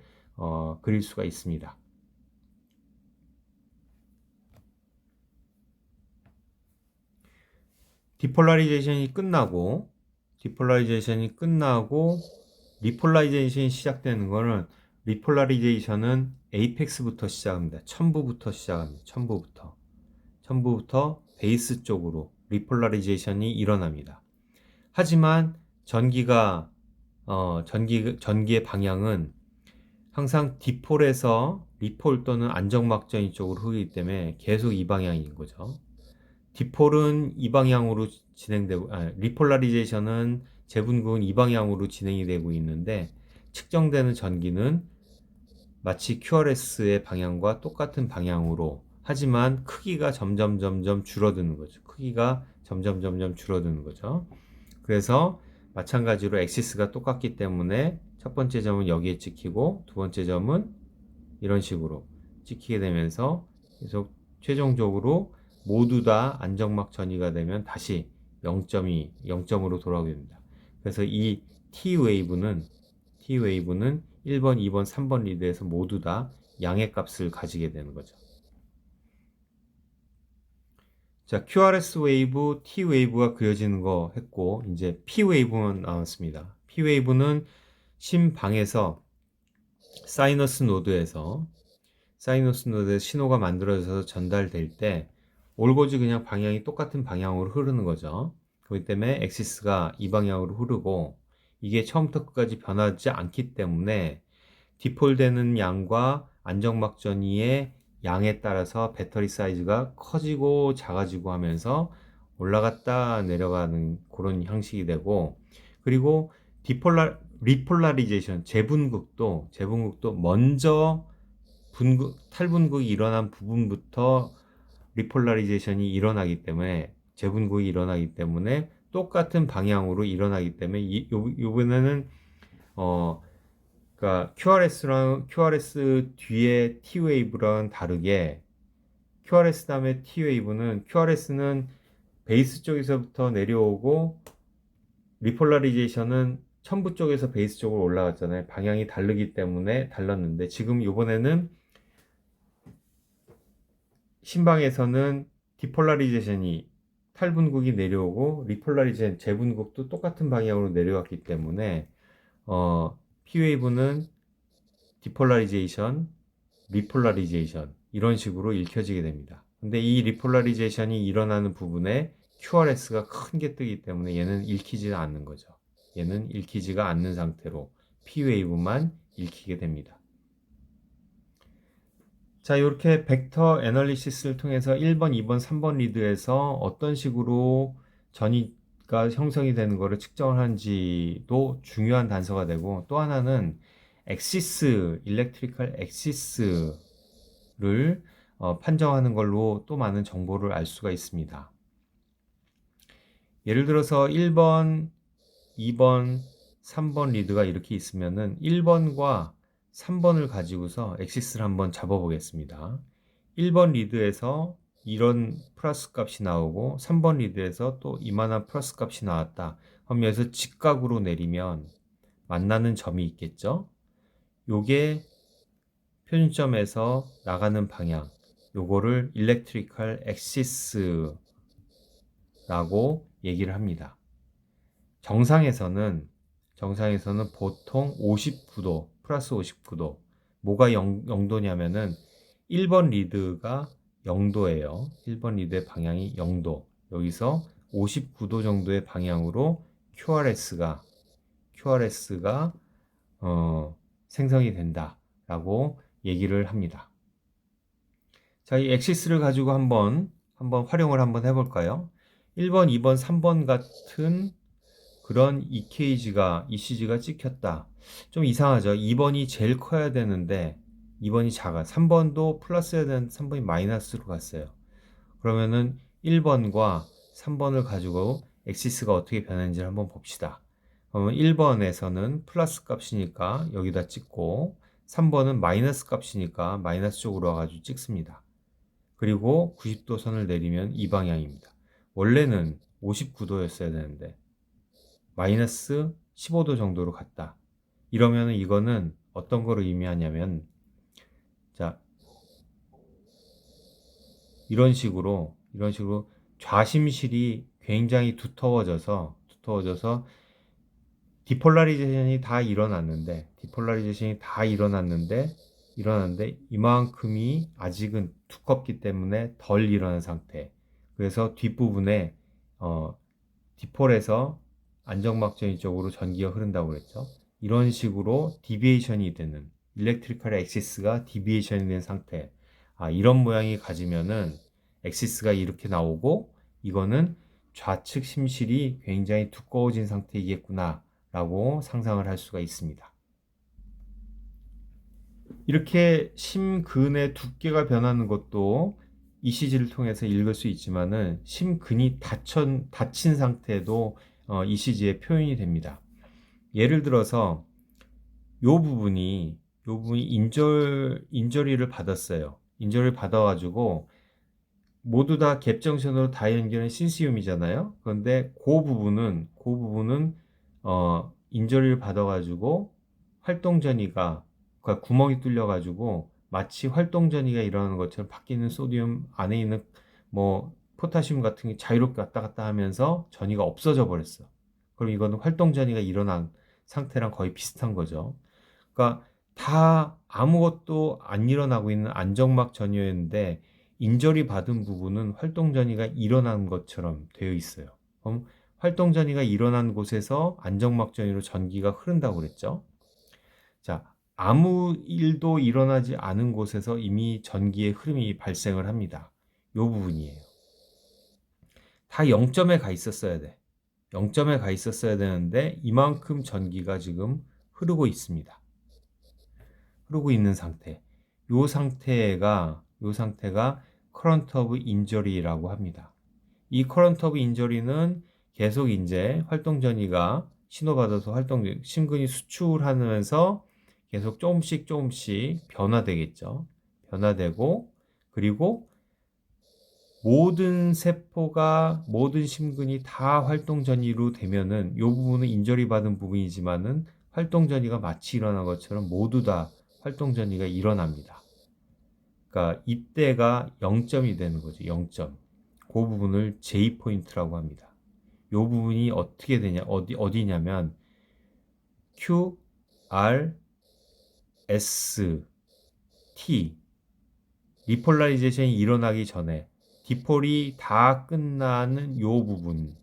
그릴 수가 있습니다. 디폴라리제이션이 끝나고 리폴라리제이션이 시작되는 거는 리폴라리제이션은 에이펙스부터 시작합니다. 첨부부터 시작합니다. 첨부부터 베이스 쪽으로 리폴라리제이션이 일어납니다. 하지만 전기의 방향은 항상 디폴에서 리폴 또는 안정막전이 쪽으로 흐르기 때문에 계속 이 방향인 거죠. 디폴은 이 방향으로 리폴라리제이션은 재분극은 이 방향으로 진행이 되고 있는데 측정되는 전기는 마치 QRS의 방향과 똑같은 방향으로 하지만 크기가 점점 줄어드는 거죠. 그래서 마찬가지로 엑시스가 똑같기 때문에 첫 번째 점은 여기에 찍히고 두 번째 점은 이런 식으로 찍히게 되면서 계속 최종적으로 모두 다 안정막 전이가 되면 다시 0점으로 돌아오게 됩니다. 그래서 이 T웨이브는 1번, 2번, 3번 리드에서 모두 다 양의 값을 가지게 되는 거죠. 자, QRS 웨이브, T 웨이브가 그려지는 거 했고 이제 P 웨이브만 나왔습니다. P 웨이브는 심방에서 사이너스 노드에서 신호가 만들어져서 전달될 때 올고지 그냥 방향이 똑같은 방향으로 흐르는 거죠. 그렇기 때문에 엑시스가 이 방향으로 흐르고 이게 처음부터 끝까지 변하지 않기 때문에 디폴되는 양과 안정막 전이의 양에 따라서 배터리 사이즈가 커지고 작아지고 하면서 올라갔다 내려가는 그런 형식이 되고 그리고 리폴라리제이션 재분극도 먼저 탈분극이 일어난 부분부터 리폴라리제이션이 일어나기 때문에 재분극이 일어나기 때문에 똑같은 방향으로 일어나기 때문에 요번에는 그러니까 QRS 뒤에 T 웨이브랑 다르게 QRS 다음에 T 웨이브는 QRS는 베이스 쪽에서부터 내려오고 리폴라리제이션은 첨부 쪽에서 베이스 쪽으로 올라갔잖아요. 방향이 다르기 때문에 달랐는데 지금 이번에는 신방에서는 디폴라리제이션이 탈분극이 내려오고 리폴라리제이션 재분극도 똑같은 방향으로 내려왔기 때문에 P웨이브는 디폴라리제이션, 리폴라리제이션 이런 식으로 읽혀지게 됩니다. 근데 이 리폴라리제이션이 일어나는 부분에 QRS가 큰 게 뜨기 때문에 얘는 읽히지가 않는 거죠. 얘는 읽히지가 않는 상태로 P웨이브만 읽히게 됩니다. 자, 이렇게 벡터 애널리시스를 통해서 1번, 2번, 3번 리드에서 어떤 식으로 전이가 형성이 되는 것을 측정을 하는지도 중요한 단서가 되고, 또 하나는 일렉트리컬 엑시스를 판정하는 걸로 또 많은 정보를 알 수가 있습니다. 예를 들어서 1번, 2번, 3번 리드가 이렇게 있으면은 1번과 3번을 가지고서 엑시스를 한번 잡아보겠습니다. 1번 리드에서 이런 플러스 값이 나오고 3번 리드에서 또 이만한 플러스 값이 나왔다. 그럼 여기서 직각으로 내리면 만나는 점이 있겠죠? 요게 표준점에서 나가는 방향, 요거를 일렉트리컬 엑시스라고 얘기를 합니다. 정상에서는 보통 59도, 플러스 59도. 뭐가 0도냐면은 1번 리드가 0도예요. 1번 리드의 방향이 0도. 여기서 59도 정도의 방향으로 QRS가 생성이 된다라고 얘기를 합니다. 자, 이 엑시스를 가지고 한번 활용을 한번 해볼까요? 1번, 2번, 3번 같은 그런 ECG가 찍혔다. 좀 이상하죠. 2번이 제일 커야 되는데 2번이 작아. 3번도 플러스여야 되는데 3번이 마이너스로 갔어요. 그러면은 1번과 3번을 가지고 엑시스가 어떻게 변하는지를 한번 봅시다. 그러면 1번에서는 플러스 값이니까 여기다 찍고 3번은 마이너스 값이니까 마이너스 쪽으로 와가지고 찍습니다. 그리고 90도 선을 내리면 이 방향입니다. 원래는 59도였어야 되는데 마이너스 15도 정도로 갔다. 이러면 이거는 어떤 거를 의미하냐면, 자, 이런 식으로 좌심실이 굉장히 두터워져서 디폴라리제이션이 다 일어났는데 이만큼이 아직은 두껍기 때문에 덜 일어난 상태. 그래서 뒷부분에 디폴에서 안정막전이 쪽으로 전기가 흐른다고 그랬죠. 이런 식으로 디비에이션이 되는 일렉트리컬 엑시스가 디비에이션이 된 상태. 이런 모양이 가지면은 엑시스가 이렇게 나오고 이거는 좌측 심실이 굉장히 두꺼워진 상태이겠구나 라고 상상을 할 수가 있습니다. 이렇게 심근의 두께가 변하는 것도 ECG를 통해서 읽을 수 있지만은 심근이 닫힌 상태도 ECG에 표현이 됩니다. 예를 들어서 요 부분이 인저리를 받았어요. 인저리를 받아가지고 모두 다 갭정션으로 다 연결한 신시움이잖아요. 그런데 그 부분은 인저리를 받아가지고 활동전이가 그러니까 구멍이 뚫려가지고 마치 활동전이가 일어나는 것처럼 밖에 있는 소디움 안에 있는 뭐 포타슘 같은 게 자유롭게 왔다 갔다 하면서 전이가 없어져 버렸어. 그럼 이거는 활동전이가 일어난 상태랑 거의 비슷한 거죠. 그러니까 다 아무것도 안 일어나고 있는 안정막 전이었는데 인절이 받은 부분은 활동전이가 일어난 것처럼 되어 있어요. 그럼 활동전이가 일어난 곳에서 안정막 전이로 전기가 흐른다고 그랬죠. 자, 아무 일도 일어나지 않은 곳에서 이미 전기의 흐름이 발생을 합니다. 이 부분이에요. 다 0점에 가 있었어야 돼. 0점에 가 있었어야 되는데 이만큼 전기가 지금 흐르고 있습니다. 흐르고 있는 상태. 요 상태가 current of injury라고 합니다. 이 current of injury는 계속 이제 활동 전이가 신호받아서 심근이 수축하면서 계속 조금씩 변화되겠죠. 변화되고, 그리고 모든 심근이 다 활동 전이로 되면은, 요 부분은 인저리 받은 부분이지만은 활동 전이가 마치 일어난 것처럼 모두 다 활동 전이가 일어납니다. 그러니까 이때가 0점이 되는 거죠. 0점. 그 부분을 J 포인트라고 합니다. 요 부분이 어떻게 되냐, 어디냐면 Q, R, S, T 리폴라리제이션이 일어나기 전에 디폴이 다 끝나는 요 부분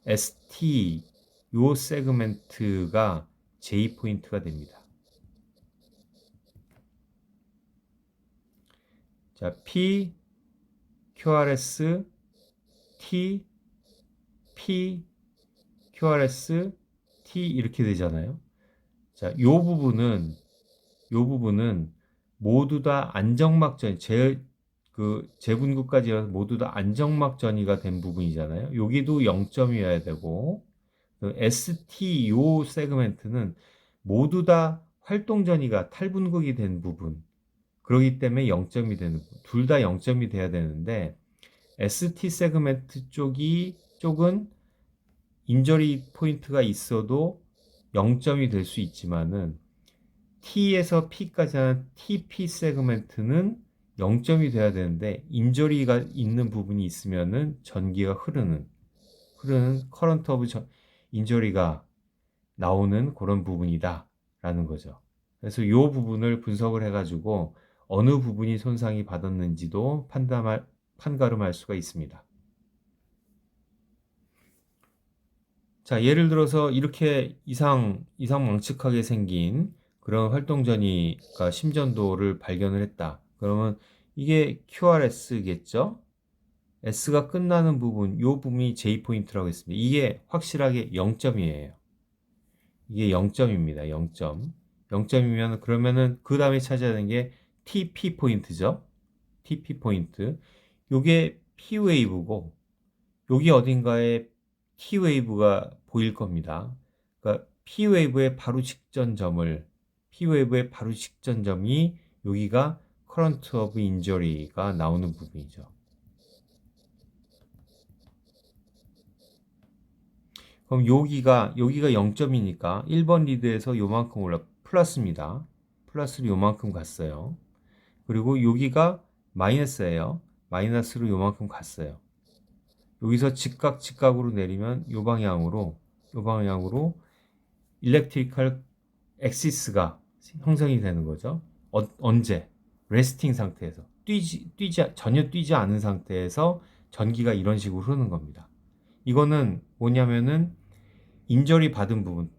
ST 요 세그멘트가 J 포인트가 됩니다. 자, P, QRS, T, P, QRS, T 이렇게 되잖아요. 자, 요 부분은 모두 다 안정막전, 재분구까지 모두 다 안정막 전이가 된 부분이잖아요. 여기도 0점이어야 되고, ST 요 세그멘트는 모두 다 활동 전이가 탈분극이 된 부분. 그렇기 때문에 0점이 되는 부분. 둘 다 0점이 돼야 되는데, ST 세그멘트 쪽은 인저리 포인트가 있어도 0점이 될 수 있지만은, T에서 P까지 하는 TP 세그멘트는 0점이 돼야 되는데 인저리가 있는 부분이 있으면은 전기가 흐르는 커런트 오브 인저리가 나오는 그런 부분이다 라는 거죠. 그래서 이 부분을 분석을 해가지고 어느 부분이 손상이 받았는지도 판가름할 수가 있습니다. 자, 예를 들어서 이렇게 이상망측하게 생긴 그런 활동전이가 심전도를 발견을 했다. 그러면 이게 QRS겠죠? S가 끝나는 부분, 이 부분이 J 포인트라고 했습니다. 이게 확실하게 0점이에요. 이게 0점입니다. 0점. 0점이면 그러면은 그 다음에 찾아야 되는 게 TP 포인트죠. TP 포인트. 요게 P 웨이브고 여기 어딘가에 T 웨이브가 보일 겁니다. 그러니까 P 웨이브의 바로 직전점이 여기가 current of injury가 나오는 부분이죠. 그럼 여기가 0점이니까 1번 리드에서 요만큼 플러스입니다. 플러스로 요만큼 갔어요. 그리고 여기가 마이너스예요. 마이너스로 요만큼 갔어요. 여기서 직각으로 내리면 요 방향으로 일렉트리컬 엑시스가 형성이 되는 거죠. 언제? 레스팅 상태에서 전혀 뛰지 않은 상태에서 전기가 이런 식으로 흐르는 겁니다. 이거는 뭐냐면은 인저리 받은 부분,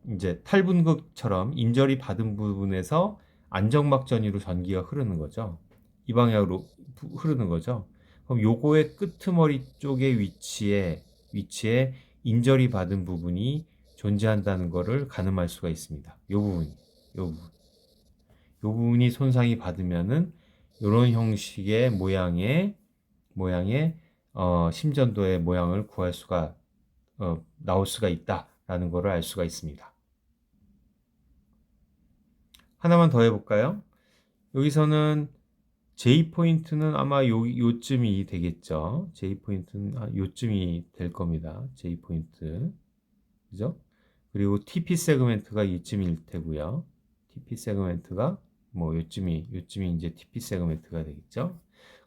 이제 탈분극처럼 인저리 받은 부분에서 안정막 전이로 전기가 흐르는 거죠. 이 방향으로 흐르는 거죠. 그럼 요거의 끄트머리 쪽의 위치에 인저리 받은 부분이 존재한다는 것을 가늠할 수가 있습니다. 요 부분이 손상이 받으면은 이런 형식의 모양의 심전도의 모양을 나올 수가 있다라는 것을 알 수가 있습니다. 하나만 더 해볼까요? 여기서는 J 포인트는 아마 요쯤이 되겠죠. J 포인트는 요쯤이 될 겁니다. J 포인트. 그죠? 그리고 TP 세그멘트가 이쯤일 테고요. TP 세그멘트가 뭐 요쯤이 이제 TP 세그멘트가 되겠죠.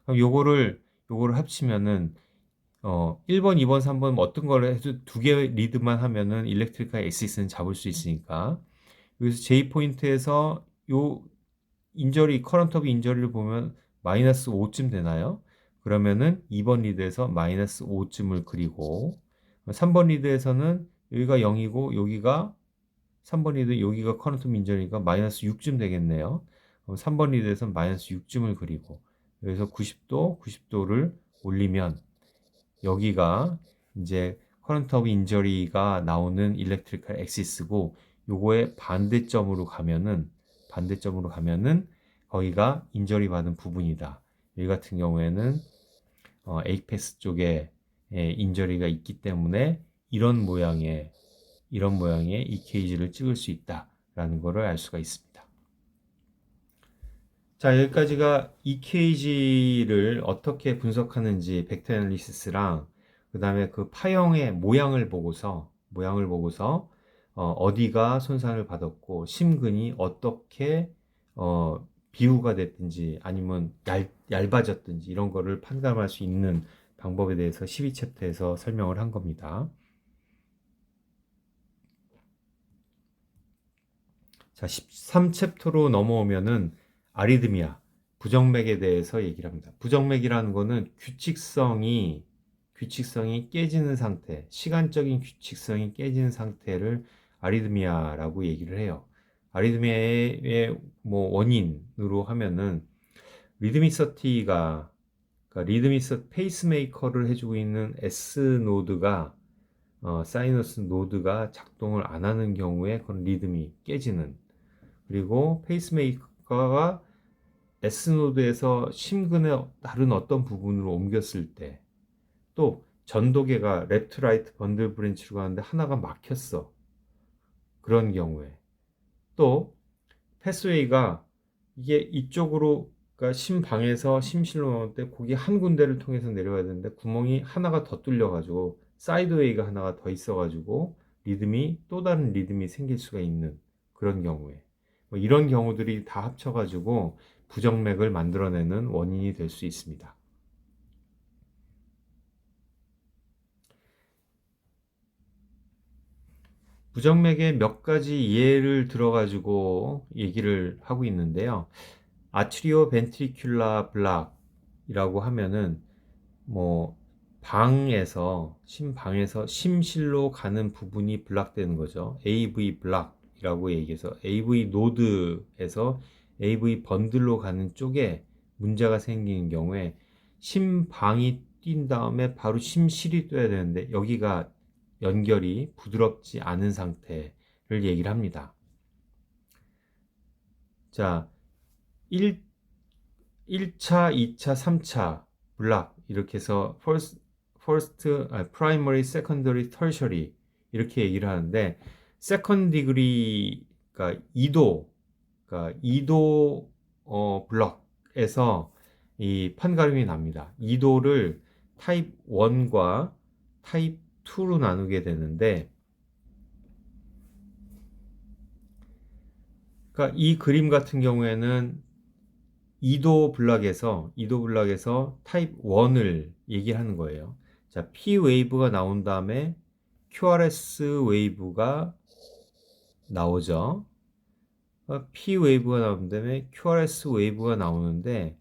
그럼 요거를 합치면은 1번, 2번, 3번 어떤 걸 해도 두 개 리드만 하면은 일렉트리컬 엑시스는 잡을 수 있으니까 여기서 J 포인트에서 요 커런트 오브 인저리를 보면 마이너스 5쯤 되나요? 그러면은 2번 리드에서 마이너스 5쯤을 그리고 3번 리드에서는 여기가 0이고 3번 리드 여기가 커런트 오브 인저리니까 마이너스 6쯤 되겠네요. 그럼 3번 리드에서는 마이너스 6쯤을 그리고 여기서 90도를 올리면 여기가 이제 커런트 오브 인저리가 나오는 일렉트리컬 엑시스고 요거의 반대점으로 가면은 거기가 인저리 받은 부분이다. 여기 같은 경우에는 에이펙스 쪽에 인저리가 있기 때문에 이런 모양의 EKG를 찍을 수 있다라는 것을 알 수가 있습니다. 자, 여기까지가 EKG를 어떻게 분석하는지 벡터 애널리시스랑 그 다음에 그 파형의 모양을 보고서 어디가 손상을 받았고 심근이 어떻게 비후가 됐든지 아니면 얇아졌든지 이런 거를 판단할 수 있는 방법에 대해서 12챕터에서 설명을 한 겁니다. 자, 13챕터로 넘어오면은 아리드미아, 부정맥에 대해서 얘기를 합니다. 부정맥이라는 거는 규칙성이 깨지는 상태, 시간적인 규칙성이 깨지는 상태를 아리드미아라고 얘기를 해요. 아리드미아의 뭐 원인으로 하면은 리드미서티가 그러니까 리드미서 페이스메이커를 해주고 있는 S 노드가 사이너스 노드가 작동을 안 하는 경우에 그런 리듬이 깨지는, 그리고 페이스메이커가 S노드에서 심근의 다른 어떤 부분으로 옮겼을 때, 또 전도계가 랩트 라이트 번들 브랜치로 가는데 하나가 막혔어. 그런 경우에, 또 패스웨이가 이게 이쪽으로 그러니까 심방에서 심실로 나올 때 거기 한 군데를 통해서 내려가야 되는데 구멍이 하나가 더 뚫려가지고 사이드웨이가 하나가 더 있어가지고 또 다른 리듬이 생길 수가 있는 그런 경우에, 뭐 이런 경우들이 다 합쳐가지고 부정맥을 만들어내는 원인이 될 수 있습니다. 부정맥의 몇 가지 예를 들어가지고 얘기를 하고 있는데요. 아트리오 벤트리큘라 블락이라고 하면은 뭐 심방에서 심실로 가는 부분이 블락되는 거죠. AV 블락이라고 얘기해서 AV 노드에서 AV 번들로 가는 쪽에 문제가 생기는 경우에 심방이 뛴 다음에 바로 심실이 떠야 되는데 여기가 연결이 부드럽지 않은 상태를 얘기를 합니다. 자, 1차, 2차, 3차 블락 이렇게 해서 primary, secondary, tertiary 이렇게 얘기를 하는데 second degree 그러니까 2도 블럭에서 이 판가름이 납니다. 2도를 타입 1과 타입 2로 나누게 되는데, 그러니까 이 그림 같은 경우에는 2도 블락에서 타입 1을 얘기하는 거예요. 자, P 웨이브가 나온 다음에 QRS 웨이브가 나오죠. P 웨이브가 나온 다음에 QRS 웨이브가 나오는데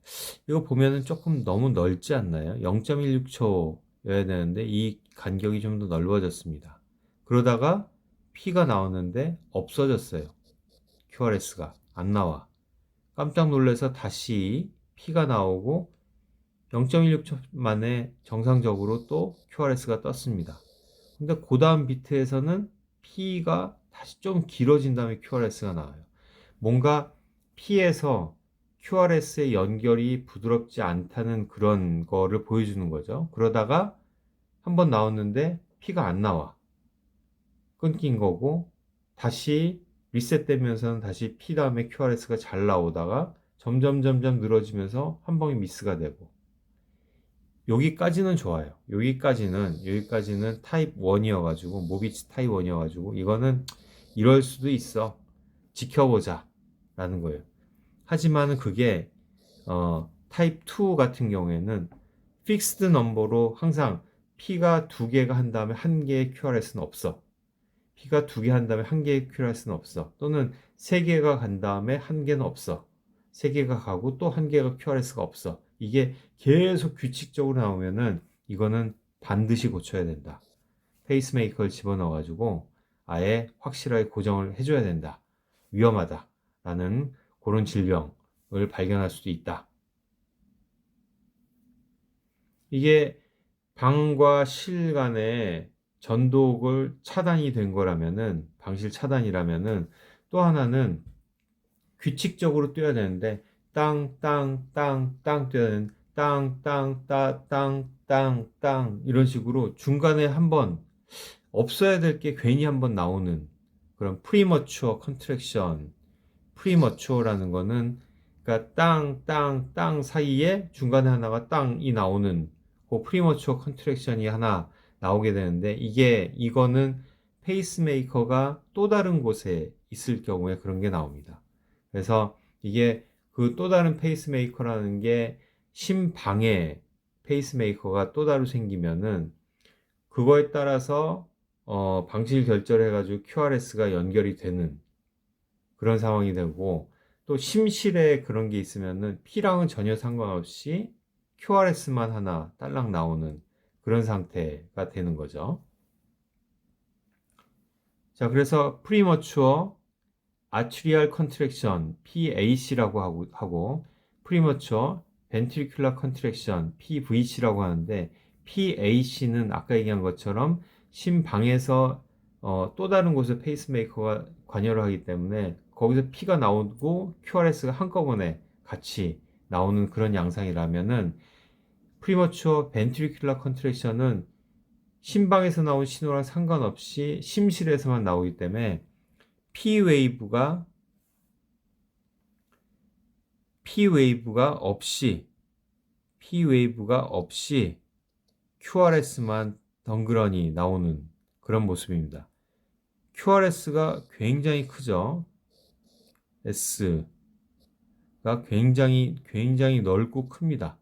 이거 보면은 조금 너무 넓지 않나요? 0.16초여야 되는데 이 간격이 좀 더 넓어졌습니다. 그러다가 P가 나오는데 없어졌어요. QRS가 안 나와. 깜짝 놀라서 다시 P가 나오고 0.16초 만에 정상적으로 또 QRS가 떴습니다. 근데 그 다음 비트에서는 P가 다시 좀 길어진 다음에 QRS가 나와요. 뭔가 P에서 QRS의 연결이 부드럽지 않다는 그런 거를 보여주는 거죠. 그러다가 한번 나왔는데 P가 안 나와. 끊긴 거고 다시 리셋되면서는 다시 P 다음에 QRS가 잘 나오다가 점점 늘어지면서 한 번에 미스가 되고, 여기까지는 좋아요. 여기까지는 타입 1이어가지고 모비츠 타입 1이어가지고 이거는 이럴 수도 있어. 지켜보자 라는 거예요. 하지만 그게 타입 2 같은 경우에는 픽스드 넘버로 항상 P가 2개가 한 다음에 1개의 QRS는 없어. P가 2개 한 다음에 1개의 QRS는 없어. 또는 3개가 간 다음에 1개는 없어. 3개가 가고 또 1개가 QRS가 없어. 이게 계속 규칙적으로 나오면은 이거는 반드시 고쳐야 된다. 페이스메이커를 집어넣어가지고 아예 확실하게 고정을 해줘야 된다. 위험하다. 라는 그런 질병을 발견할 수도 있다. 이게 방과 실 간의 전독을 차단이 된 거라면은, 방실 차단이라면은 또 하나는 규칙적으로 뛰어야 되는데 땅, 땅, 땅, 땅 뛰는 땅, 땅, 따, 땅, 땅, 땅 이런 식으로 중간에 한번 없어야 될 게 괜히 한번 나오는 그런 프리머추어 컨트랙션. 프리머추어라는 거는 그러니까 땅, 땅, 땅 사이에 중간에 하나가 땅이 나오는 그 프리머추어 컨트랙션이 하나 나오게 되는데 이거는 페이스메이커가 또 다른 곳에 있을 경우에 그런 게 나옵니다. 그래서 이게 그 또 다른 페이스메이커라는 게 심방에 페이스메이커가 또 따로 생기면은 그거에 따라서 방실 결절을 해가지고 QRS가 연결이 되는 그런 상황이 되고 또 심실에 그런 게 있으면은 P랑은 전혀 상관없이 QRS만 하나 딸랑 나오는 그런 상태가 되는 거죠. 자, 그래서 프리머추어 아트리알 컨트랙션 PAC라고 하고 프리머추어 벤트리큘러 컨트랙션 PVC라고 하는데 PAC는 아까 얘기한 것처럼 심방에서 또 다른 곳에 페이스메이커가 관여를 하기 때문에 거기서 P가 나오고 QRS가 한꺼번에 같이 나오는 그런 양상이라면은 프리머추어 벤트리큘러 컨트랙션은 심방에서 나온 신호랑 상관없이 심실에서만 나오기 때문에 P 웨이브가 없이 QRS만 덩그러니 나오는 그런 모습입니다. QRS가 굉장히 크죠. S가 굉장히 넓고 큽니다.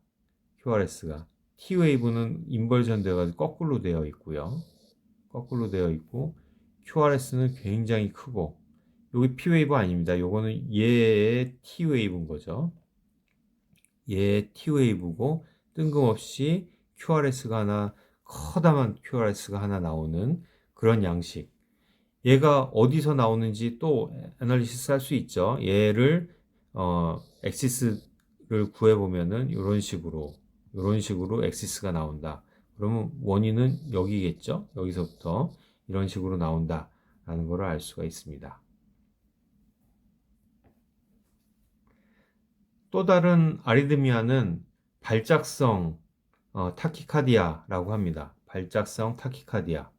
QRS가 T웨이브는 인버전 되어가지고 거꾸로 되어 있고요. 거꾸로 되어 있고 QRS는 굉장히 크고 여기 P웨이브 아닙니다. 요거는 얘의 T웨이브인 거죠. 얘의 T웨이브고 뜬금없이 QRS가 하나 커다란 QRS가 하나 나오는 그런 양식. 얘가 어디서 나오는지 또 애널리시스 할 수 있죠. 얘를 엑시스를 구해 보면은 이런 식으로 엑시스가 나온다. 그러면 원인은 여기겠죠. 여기서부터 이런 식으로 나온다라는 것을 알 수가 있습니다. 또 다른 아리드미아는 발작성 타키카디아라고 합니다. 발작성 타키카디아.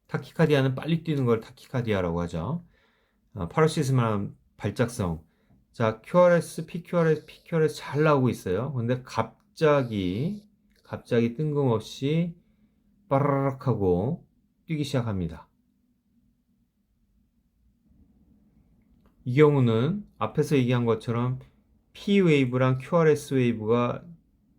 타키카디아는 빨리 뛰는 걸 타키카디아라고 하죠. 파로시스만 발작성. 자, QRS, PQRS 잘 나오고 있어요. 근데 갑자기 뜬금없이 빠라락 하고 뛰기 시작합니다. 이 경우는 앞에서 얘기한 것처럼 P 웨이브랑 QRS 웨이브가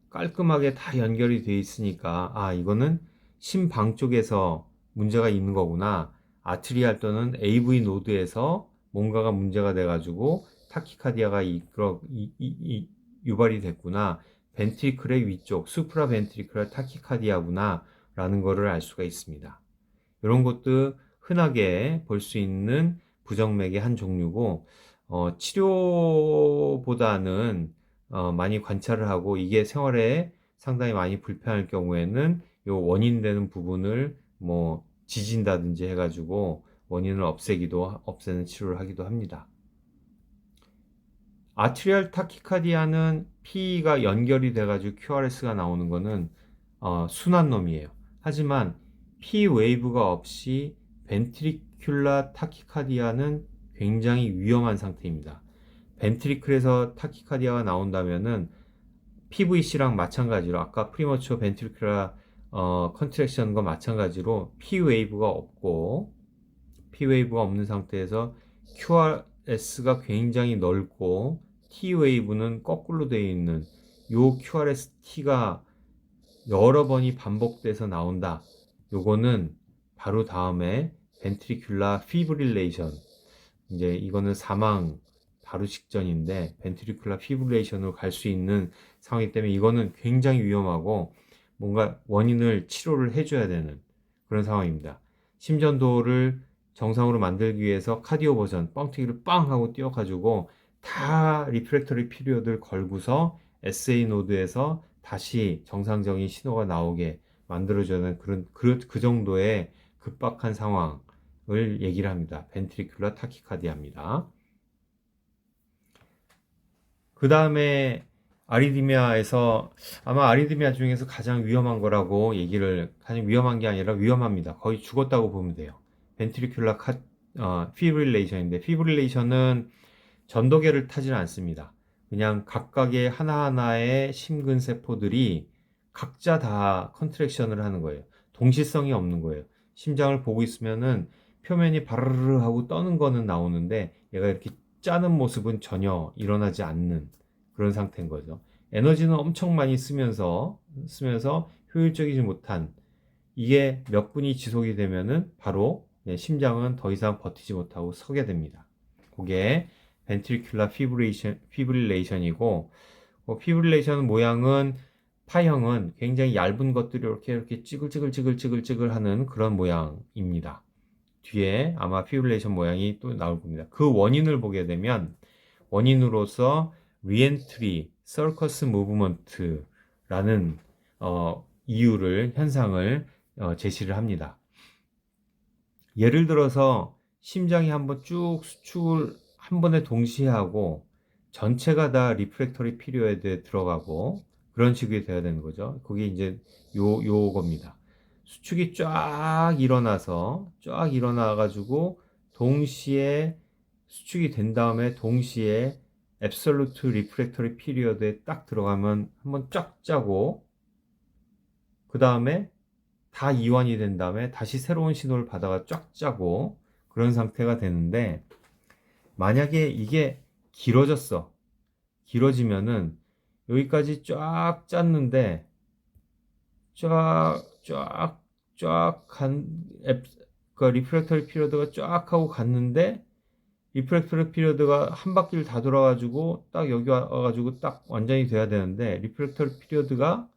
깔끔하게 다 연결이 되어 있으니까 이거는 심방 쪽에서 문제가 있는 거구나. 아트리알 또는 AV 노드에서 뭔가가 문제가 돼가지고 타키카디아가 유발이 됐구나. 벤트리클의 위쪽, 수프라 벤트리클 타키카디아구나 라는 거를 알 수가 있습니다. 이런 것도 흔하게 볼 수 있는 부정맥의 한 종류고 치료보다는 많이 관찰을 하고 이게 생활에 상당히 많이 불편할 경우에는 요 원인 되는 부분을 뭐 지진다든지 해가지고 원인을 없애는 치료를 하기도 합니다. 아트리얼 타키카디아는 P가 연결이 돼가지고 QRS가 나오는 거는 순한 놈이에요. 하지만 P 웨이브가 없이 벤트리큘라 타키카디아는 굉장히 위험한 상태입니다. 벤트리클에서 타키카디아가 나온다면은 PVC랑 마찬가지로 아까 프리머추어 벤트리큘라 컨트랙션과 마찬가지로 P 웨이브가 없는 상태에서 QRS가 굉장히 넓고 T 웨이브는 거꾸로 되어 있는 요 QRST가 여러 번이 반복돼서 나온다. 요거는 바로 다음에 벤트리큘라 피브릴레이션. 이제 이거는 사망 바로 직전인데 벤트리큘라 피브릴레이션으로 갈 수 있는 상황이기 때문에 이거는 굉장히 위험하고 뭔가 원인을 치료를 해줘야 되는 그런 상황입니다. 심전도를 정상으로 만들기 위해서 카디오 버전 뻥튀기를 빵 하고 뛰어가지고 다 리프렉터리 피리어드를 걸고서 SA 노드에서 다시 정상적인 신호가 나오게 만들어줘야 하는 그 정도의 급박한 상황을 얘기를 합니다. 벤트리큘러 타키카디아입니다. 그 다음에 아리드미아에서 아마 아리드미아 중에서 가장 위험한 거라고 가장 위험한 게 아니라 위험합니다. 거의 죽었다고 보면 돼요. 벤트리큘라 피브릴레이션인데 피브릴레이션은 전도계를 타지는 않습니다. 그냥 각각의 하나하나의 심근세포들이 각자 다 컨트랙션을 하는 거예요. 동시성이 없는 거예요. 심장을 보고 있으면은 표면이 바르르 하고 떠는 거는 나오는데 얘가 이렇게 짜는 모습은 전혀 일어나지 않는 그런 상태인 거죠. 에너지는 엄청 많이 쓰면서 효율적이지 못한 이게 몇 분이 지속이 되면은 바로 심장은 더 이상 버티지 못하고 서게 됩니다. 그게 ventricular fibrillation이고 피브릴레이션 모양은 파형은 굉장히 얇은 것들이 이렇게 찌글찌글 하는 그런 모양입니다. 뒤에 아마 피브릴레이션 모양이 또 나올 겁니다. 그 원인을 보게 되면 원인으로서 리엔트리 서커스 무브먼트라는 현상을 제시를 합니다. 예를 들어서 심장이 한번 쭉 수축을 한 번에 동시에 하고 전체가 다 리프렉터리 피리어드에 들어가고 그런 식이 돼야 되는 거죠. 그게 이제 요겁니다. 수축이 쫙 일어나 가지고 동시에 수축이 된 다음에 동시에 앱솔루트 리프렉터리 피리어드에 딱 들어가면 한번 쫙 짜고 그 다음에 다 이완이 된 다음에 다시 새로운 신호를 받아가 쫙 짜고 그런 상태가 되는데 만약에 이게 길어지면은 여기까지 쫙 짰는데 그 리프렉터리 피리어드가 쫙 하고 갔는데 리프렉터리 피리어드가 한 바퀴를 다 돌아가지고 딱 여기 와가지고 딱 완전히 돼야 되는데 리프렉터리 피리어드가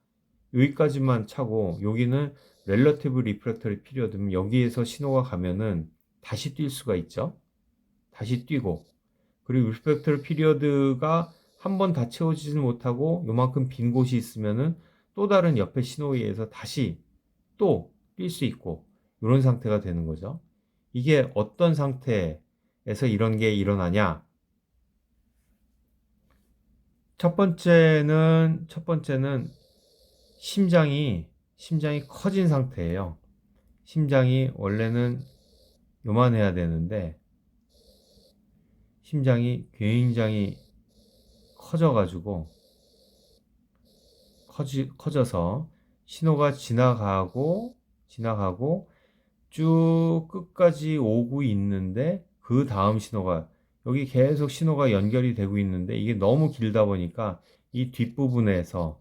여기까지만 차고 여기는 렐러티브 리프렉터리 피리어드면 여기에서 신호가 가면은 다시 뛸 수가 있죠. 다시 뛰고 그리고 리프렉터리 피리어드가 한 번 다 채워지지 못하고 요만큼 빈 곳이 있으면은 또 다른 옆에 신호에 의해서 다시 또 뛸 수 있고 이런 상태가 되는 거죠. 이게 어떤 상태에서 이런 게 일어나냐? 첫 번째는 심장이 커진 상태예요. 심장이 원래는 요만해야 되는데 심장이 굉장히 커져서 신호가 지나가고 쭉 끝까지 오고 있는데 그 다음 신호가 여기 계속 신호가 연결이 되고 있는데 이게 너무 길다 보니까 이 뒷부분에서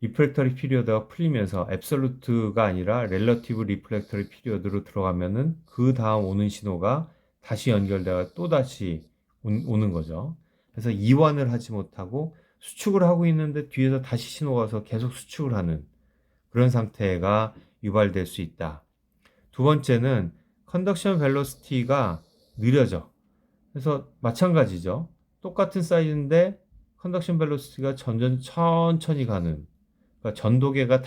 리프렉터리 피리어드가 풀리면서 앱솔루트가 아니라 렐러티브 리프렉터리 피리어드로 들어가면은 그 다음 오는 신호가 다시 연결되어 또 다시 오는 거죠. 그래서 이완을 하지 못하고 수축을 하고 있는데 뒤에서 다시 신호가 와서 계속 수축을 하는 그런 상태가 유발될 수 있다. 두 번째는 컨덕션 벨로시티가 느려져. 그래서 마찬가지죠. 똑같은 사이즈인데 컨덕션 벨로시티가 점점 천천히 가는 그러니까 전도계가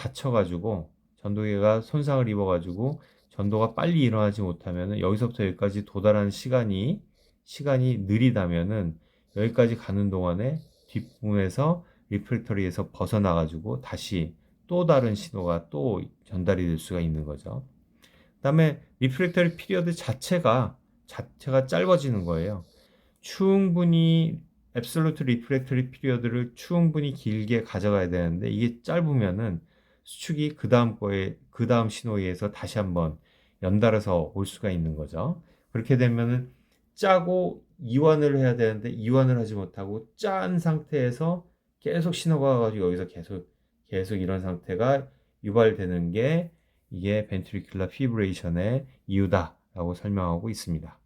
손상을 입어가지고 전도가 빨리 일어나지 못하면은 여기서부터 여기까지 도달하는 시간이 느리다면은 여기까지 가는 동안에 뒷부분에서 리프렉터리에서 벗어나가지고 다시 또 다른 신호가 또 전달이 될 수가 있는 거죠. 그다음에 리프렉터리 피리어드 자체가 짧아지는 거예요. 충분히 앱솔루트 리프렉터리 피리어드를 충분히 길게 가져가야 되는데 이게 짧으면은 수축이 그 다음 신호에 의해서 다시 한번 연달아서 올 수가 있는 거죠. 그렇게 되면은 짜고 이완을 해야 되는데 이완을 하지 못하고 짠 상태에서 계속 신호가 가지고 여기서 계속 이런 상태가 유발되는 게 이게 벤트리큘러 피브레이션의 이유다라고 설명하고 있습니다.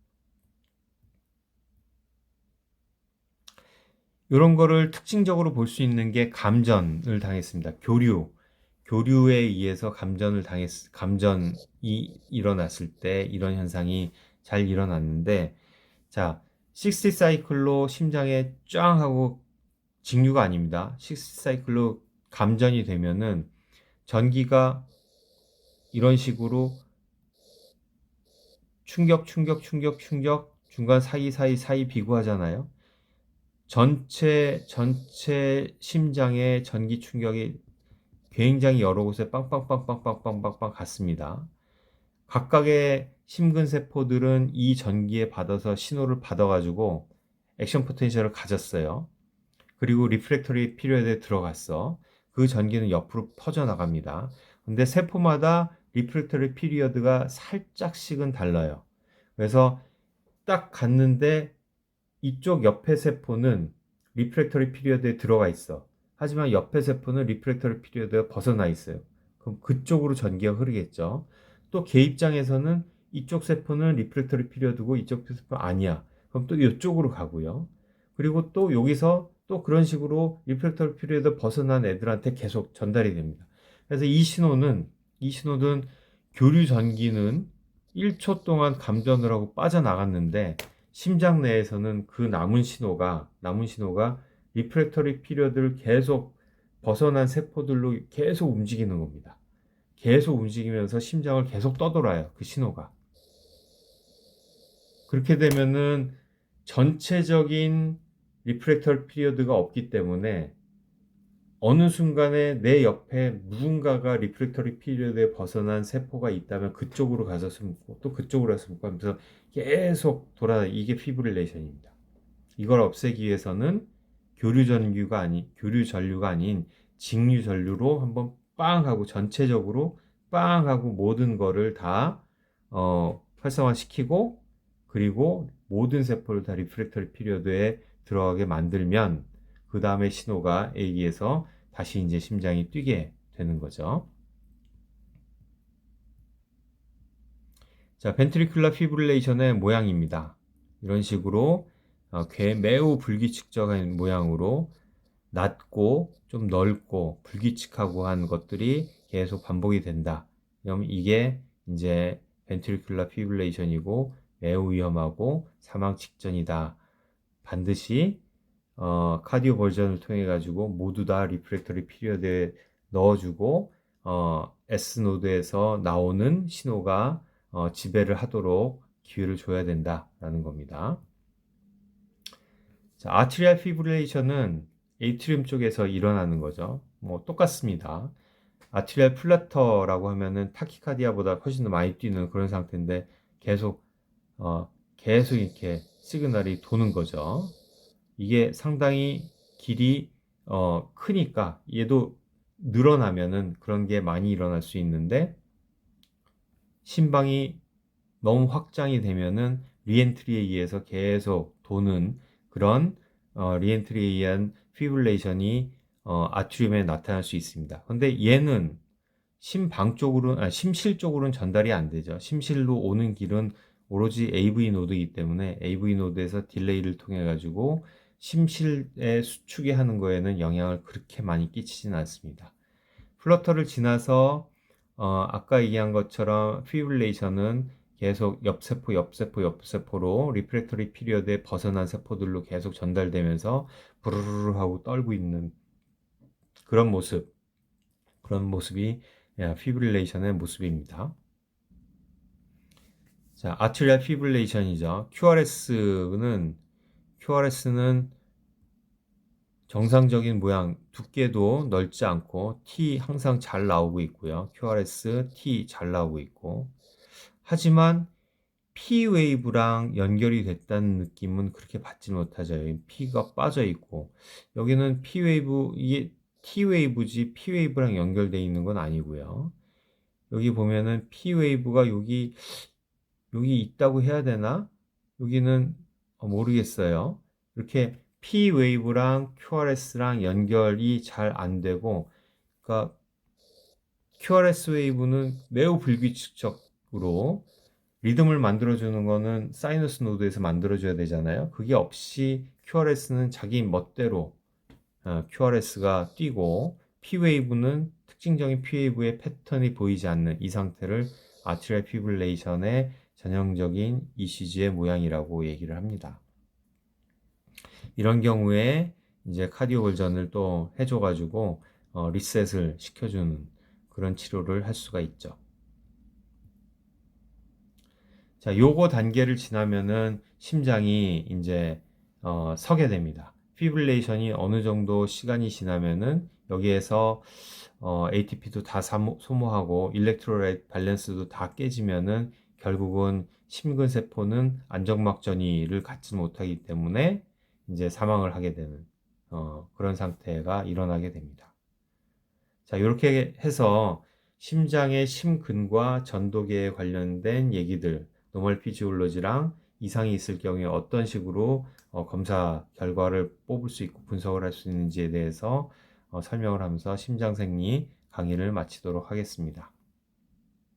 이런 거를 특징적으로 볼 수 있는 게 감전을 당했습니다. 교류에 의해서 감전이 일어났을 때 이런 현상이 잘 일어났는데, 자, 60 사이클로 심장에 쫙 하고 직류가 아닙니다. 60 사이클로 감전이 되면은 전기가 이런 식으로 충격 중간 사이 비구하잖아요. 전체 심장의 전기 충격이 굉장히 여러 곳에 빵빵빵빵빵빵빵빵 갔습니다. 각각의 심근세포들은 이 전기에 받아서 신호를 받아가지고 액션 포텐셜을 가졌어요. 그리고 리프렉터리 피리어드에 들어갔어. 그 전기는 옆으로 퍼져나갑니다. 근데 세포마다 리프렉터리 피리어드가 살짝씩은 달라요. 그래서 딱 갔는데 이쪽 옆에 세포는 리프렉터리 피리어드에 들어가 있어. 하지만 옆에 세포는 리프렉터리 피리어드가 벗어나 있어요. 그럼 그쪽으로 전기가 흐르겠죠. 또 걔 입장에서는 이쪽 세포는 리프렉터리 피리어드고 이쪽 세포는 아니야. 그럼 또 이쪽으로 가고요. 그리고 또 여기서 또 그런 식으로 리프렉터리 피리어드 벗어난 애들한테 계속 전달이 됩니다. 그래서 이 신호는 교류 전기는 1초 동안 감전을 하고 빠져나갔는데 심장 내에서는 그 남은 신호가 리프렉터리 피리어드를 계속 벗어난 세포들로 계속 움직이는 겁니다. 계속 움직이면서 심장을 계속 떠돌아요. 그 신호가. 그렇게 되면은 전체적인 리프렉터리 피리어드가 없기 때문에 어느 순간에 내 옆에 누군가가 리프렉터리 피리어드에 벗어난 세포가 있다면 그쪽으로 가서 숨고 또 그쪽으로 가서 숨고 하면서 계속 이게 피브릴레이션입니다. 이걸 없애기 위해서는 교류 전류가 아닌 직류 전류로 한번 빵 하고 전체적으로 빵 하고 모든 거를 다 활성화시키고 그리고 모든 세포를 다 리프렉터리 피리어드에 들어가게 만들면 그 다음에 신호가 A기에서 다시 이제 심장이 뛰게 되는 거죠. 자, 벤트리큘러 피브릴레이션의 모양입니다. 이런 식으로 매우 불규칙적인 모양으로 낮고 좀 넓고 불규칙하고 한 것들이 계속 반복이 된다. 그럼 이게 이제 벤트리큘러 피브릴레이션이고 매우 위험하고 사망 직전이다. 반드시 카디오 버전을 통해 가지고 모두 다 리프렉터리 피리어드에 넣어주고 S 노드에서 나오는 신호가 지배를 하도록 기회를 줘야 된다라는 겁니다. 자, 아트리알 피브릴레이션은 에이트리움 쪽에서 일어나는 거죠. 뭐 똑같습니다. 아트리알 플러터라고 하면은 타키카디아보다 훨씬 더 많이 뛰는 그런 상태인데 계속 계속 이렇게 시그널이 도는 거죠. 이게 상당히 길이 크니까 얘도 늘어나면은 그런 게 많이 일어날 수 있는데 심방이 너무 확장이 되면은 리엔트리에 의해서 계속 도는 그런 리엔트리에 의한 피브릴레이션이 아트리움에 나타날 수 있습니다. 근데 얘는 심실 쪽으로는 전달이 안 되죠. 심실로 오는 길은 오로지 AV 노드이기 때문에 AV 노드에서 딜레이를 통해 가지고 심실에 수축이 하는 거에는 영향을 그렇게 많이 끼치지는 않습니다. 플러터를 지나서 아까 얘기한 것처럼 피브릴레이션은 계속 옆세포로 리프렉터리 피리어드에 벗어난 세포들로 계속 전달되면서 부르르 하고 떨고 있는 그런 모습이 피브릴레이션의 모습입니다. 자, 아트리얼 피브릴레이션이죠. QRS는 정상적인 모양, 두께도 넓지 않고 T 항상 잘 나오고 있고요. QRS, T 잘 나오고 있고. 하지만 P 웨이브랑 연결이 됐다는 느낌은 그렇게 받지 못하죠. P가 빠져 있고 여기는 P 웨이브 이게 T 웨이브지 P 웨이브랑 연결되어 있는 건 아니고요. 여기 보면은 P 웨이브가 여기 있다고 해야 되나? 여기는 모르겠어요. 이렇게 P 웨이브랑 QRS랑 연결이 잘 안 되고, 그러니까 QRS 웨이브는 매우 불규칙적으로 리듬을 만들어주는 거는 사이너스 노드에서 만들어줘야 되잖아요. 그게 없이 QRS는 자기 멋대로 QRS가 뛰고 P웨이브는 특징적인 P웨이브의 패턴이 보이지 않는 이 상태를 아트리얼 피브릴레이션의 전형적인 ECG의 모양이라고 얘기를 합니다. 이런 경우에 이제 카디오 벌전을 또 해줘가지고 리셋을 시켜주는 그런 치료를 할 수가 있죠. 자, 요거 단계를 지나면은 심장이 이제 서게 됩니다. 피브릴레이션이 어느 정도 시간이 지나면은 여기에서 ATP도 다 소모하고 일렉트로라이트 밸런스도 다 깨지면은 결국은 심근세포는 안정막 전이를 갖지 못하기 때문에 이제 사망을 하게 되는 그런 상태가 일어나게 됩니다. 자, 이렇게 해서 심장의 심근과 전도계에 관련된 얘기들, 노멀 피지올로지랑 이상이 있을 경우에 어떤 식으로 검사 결과를 뽑을 수 있고 분석을 할 수 있는지에 대해서 설명을 하면서 심장생리 강의를 마치도록 하겠습니다.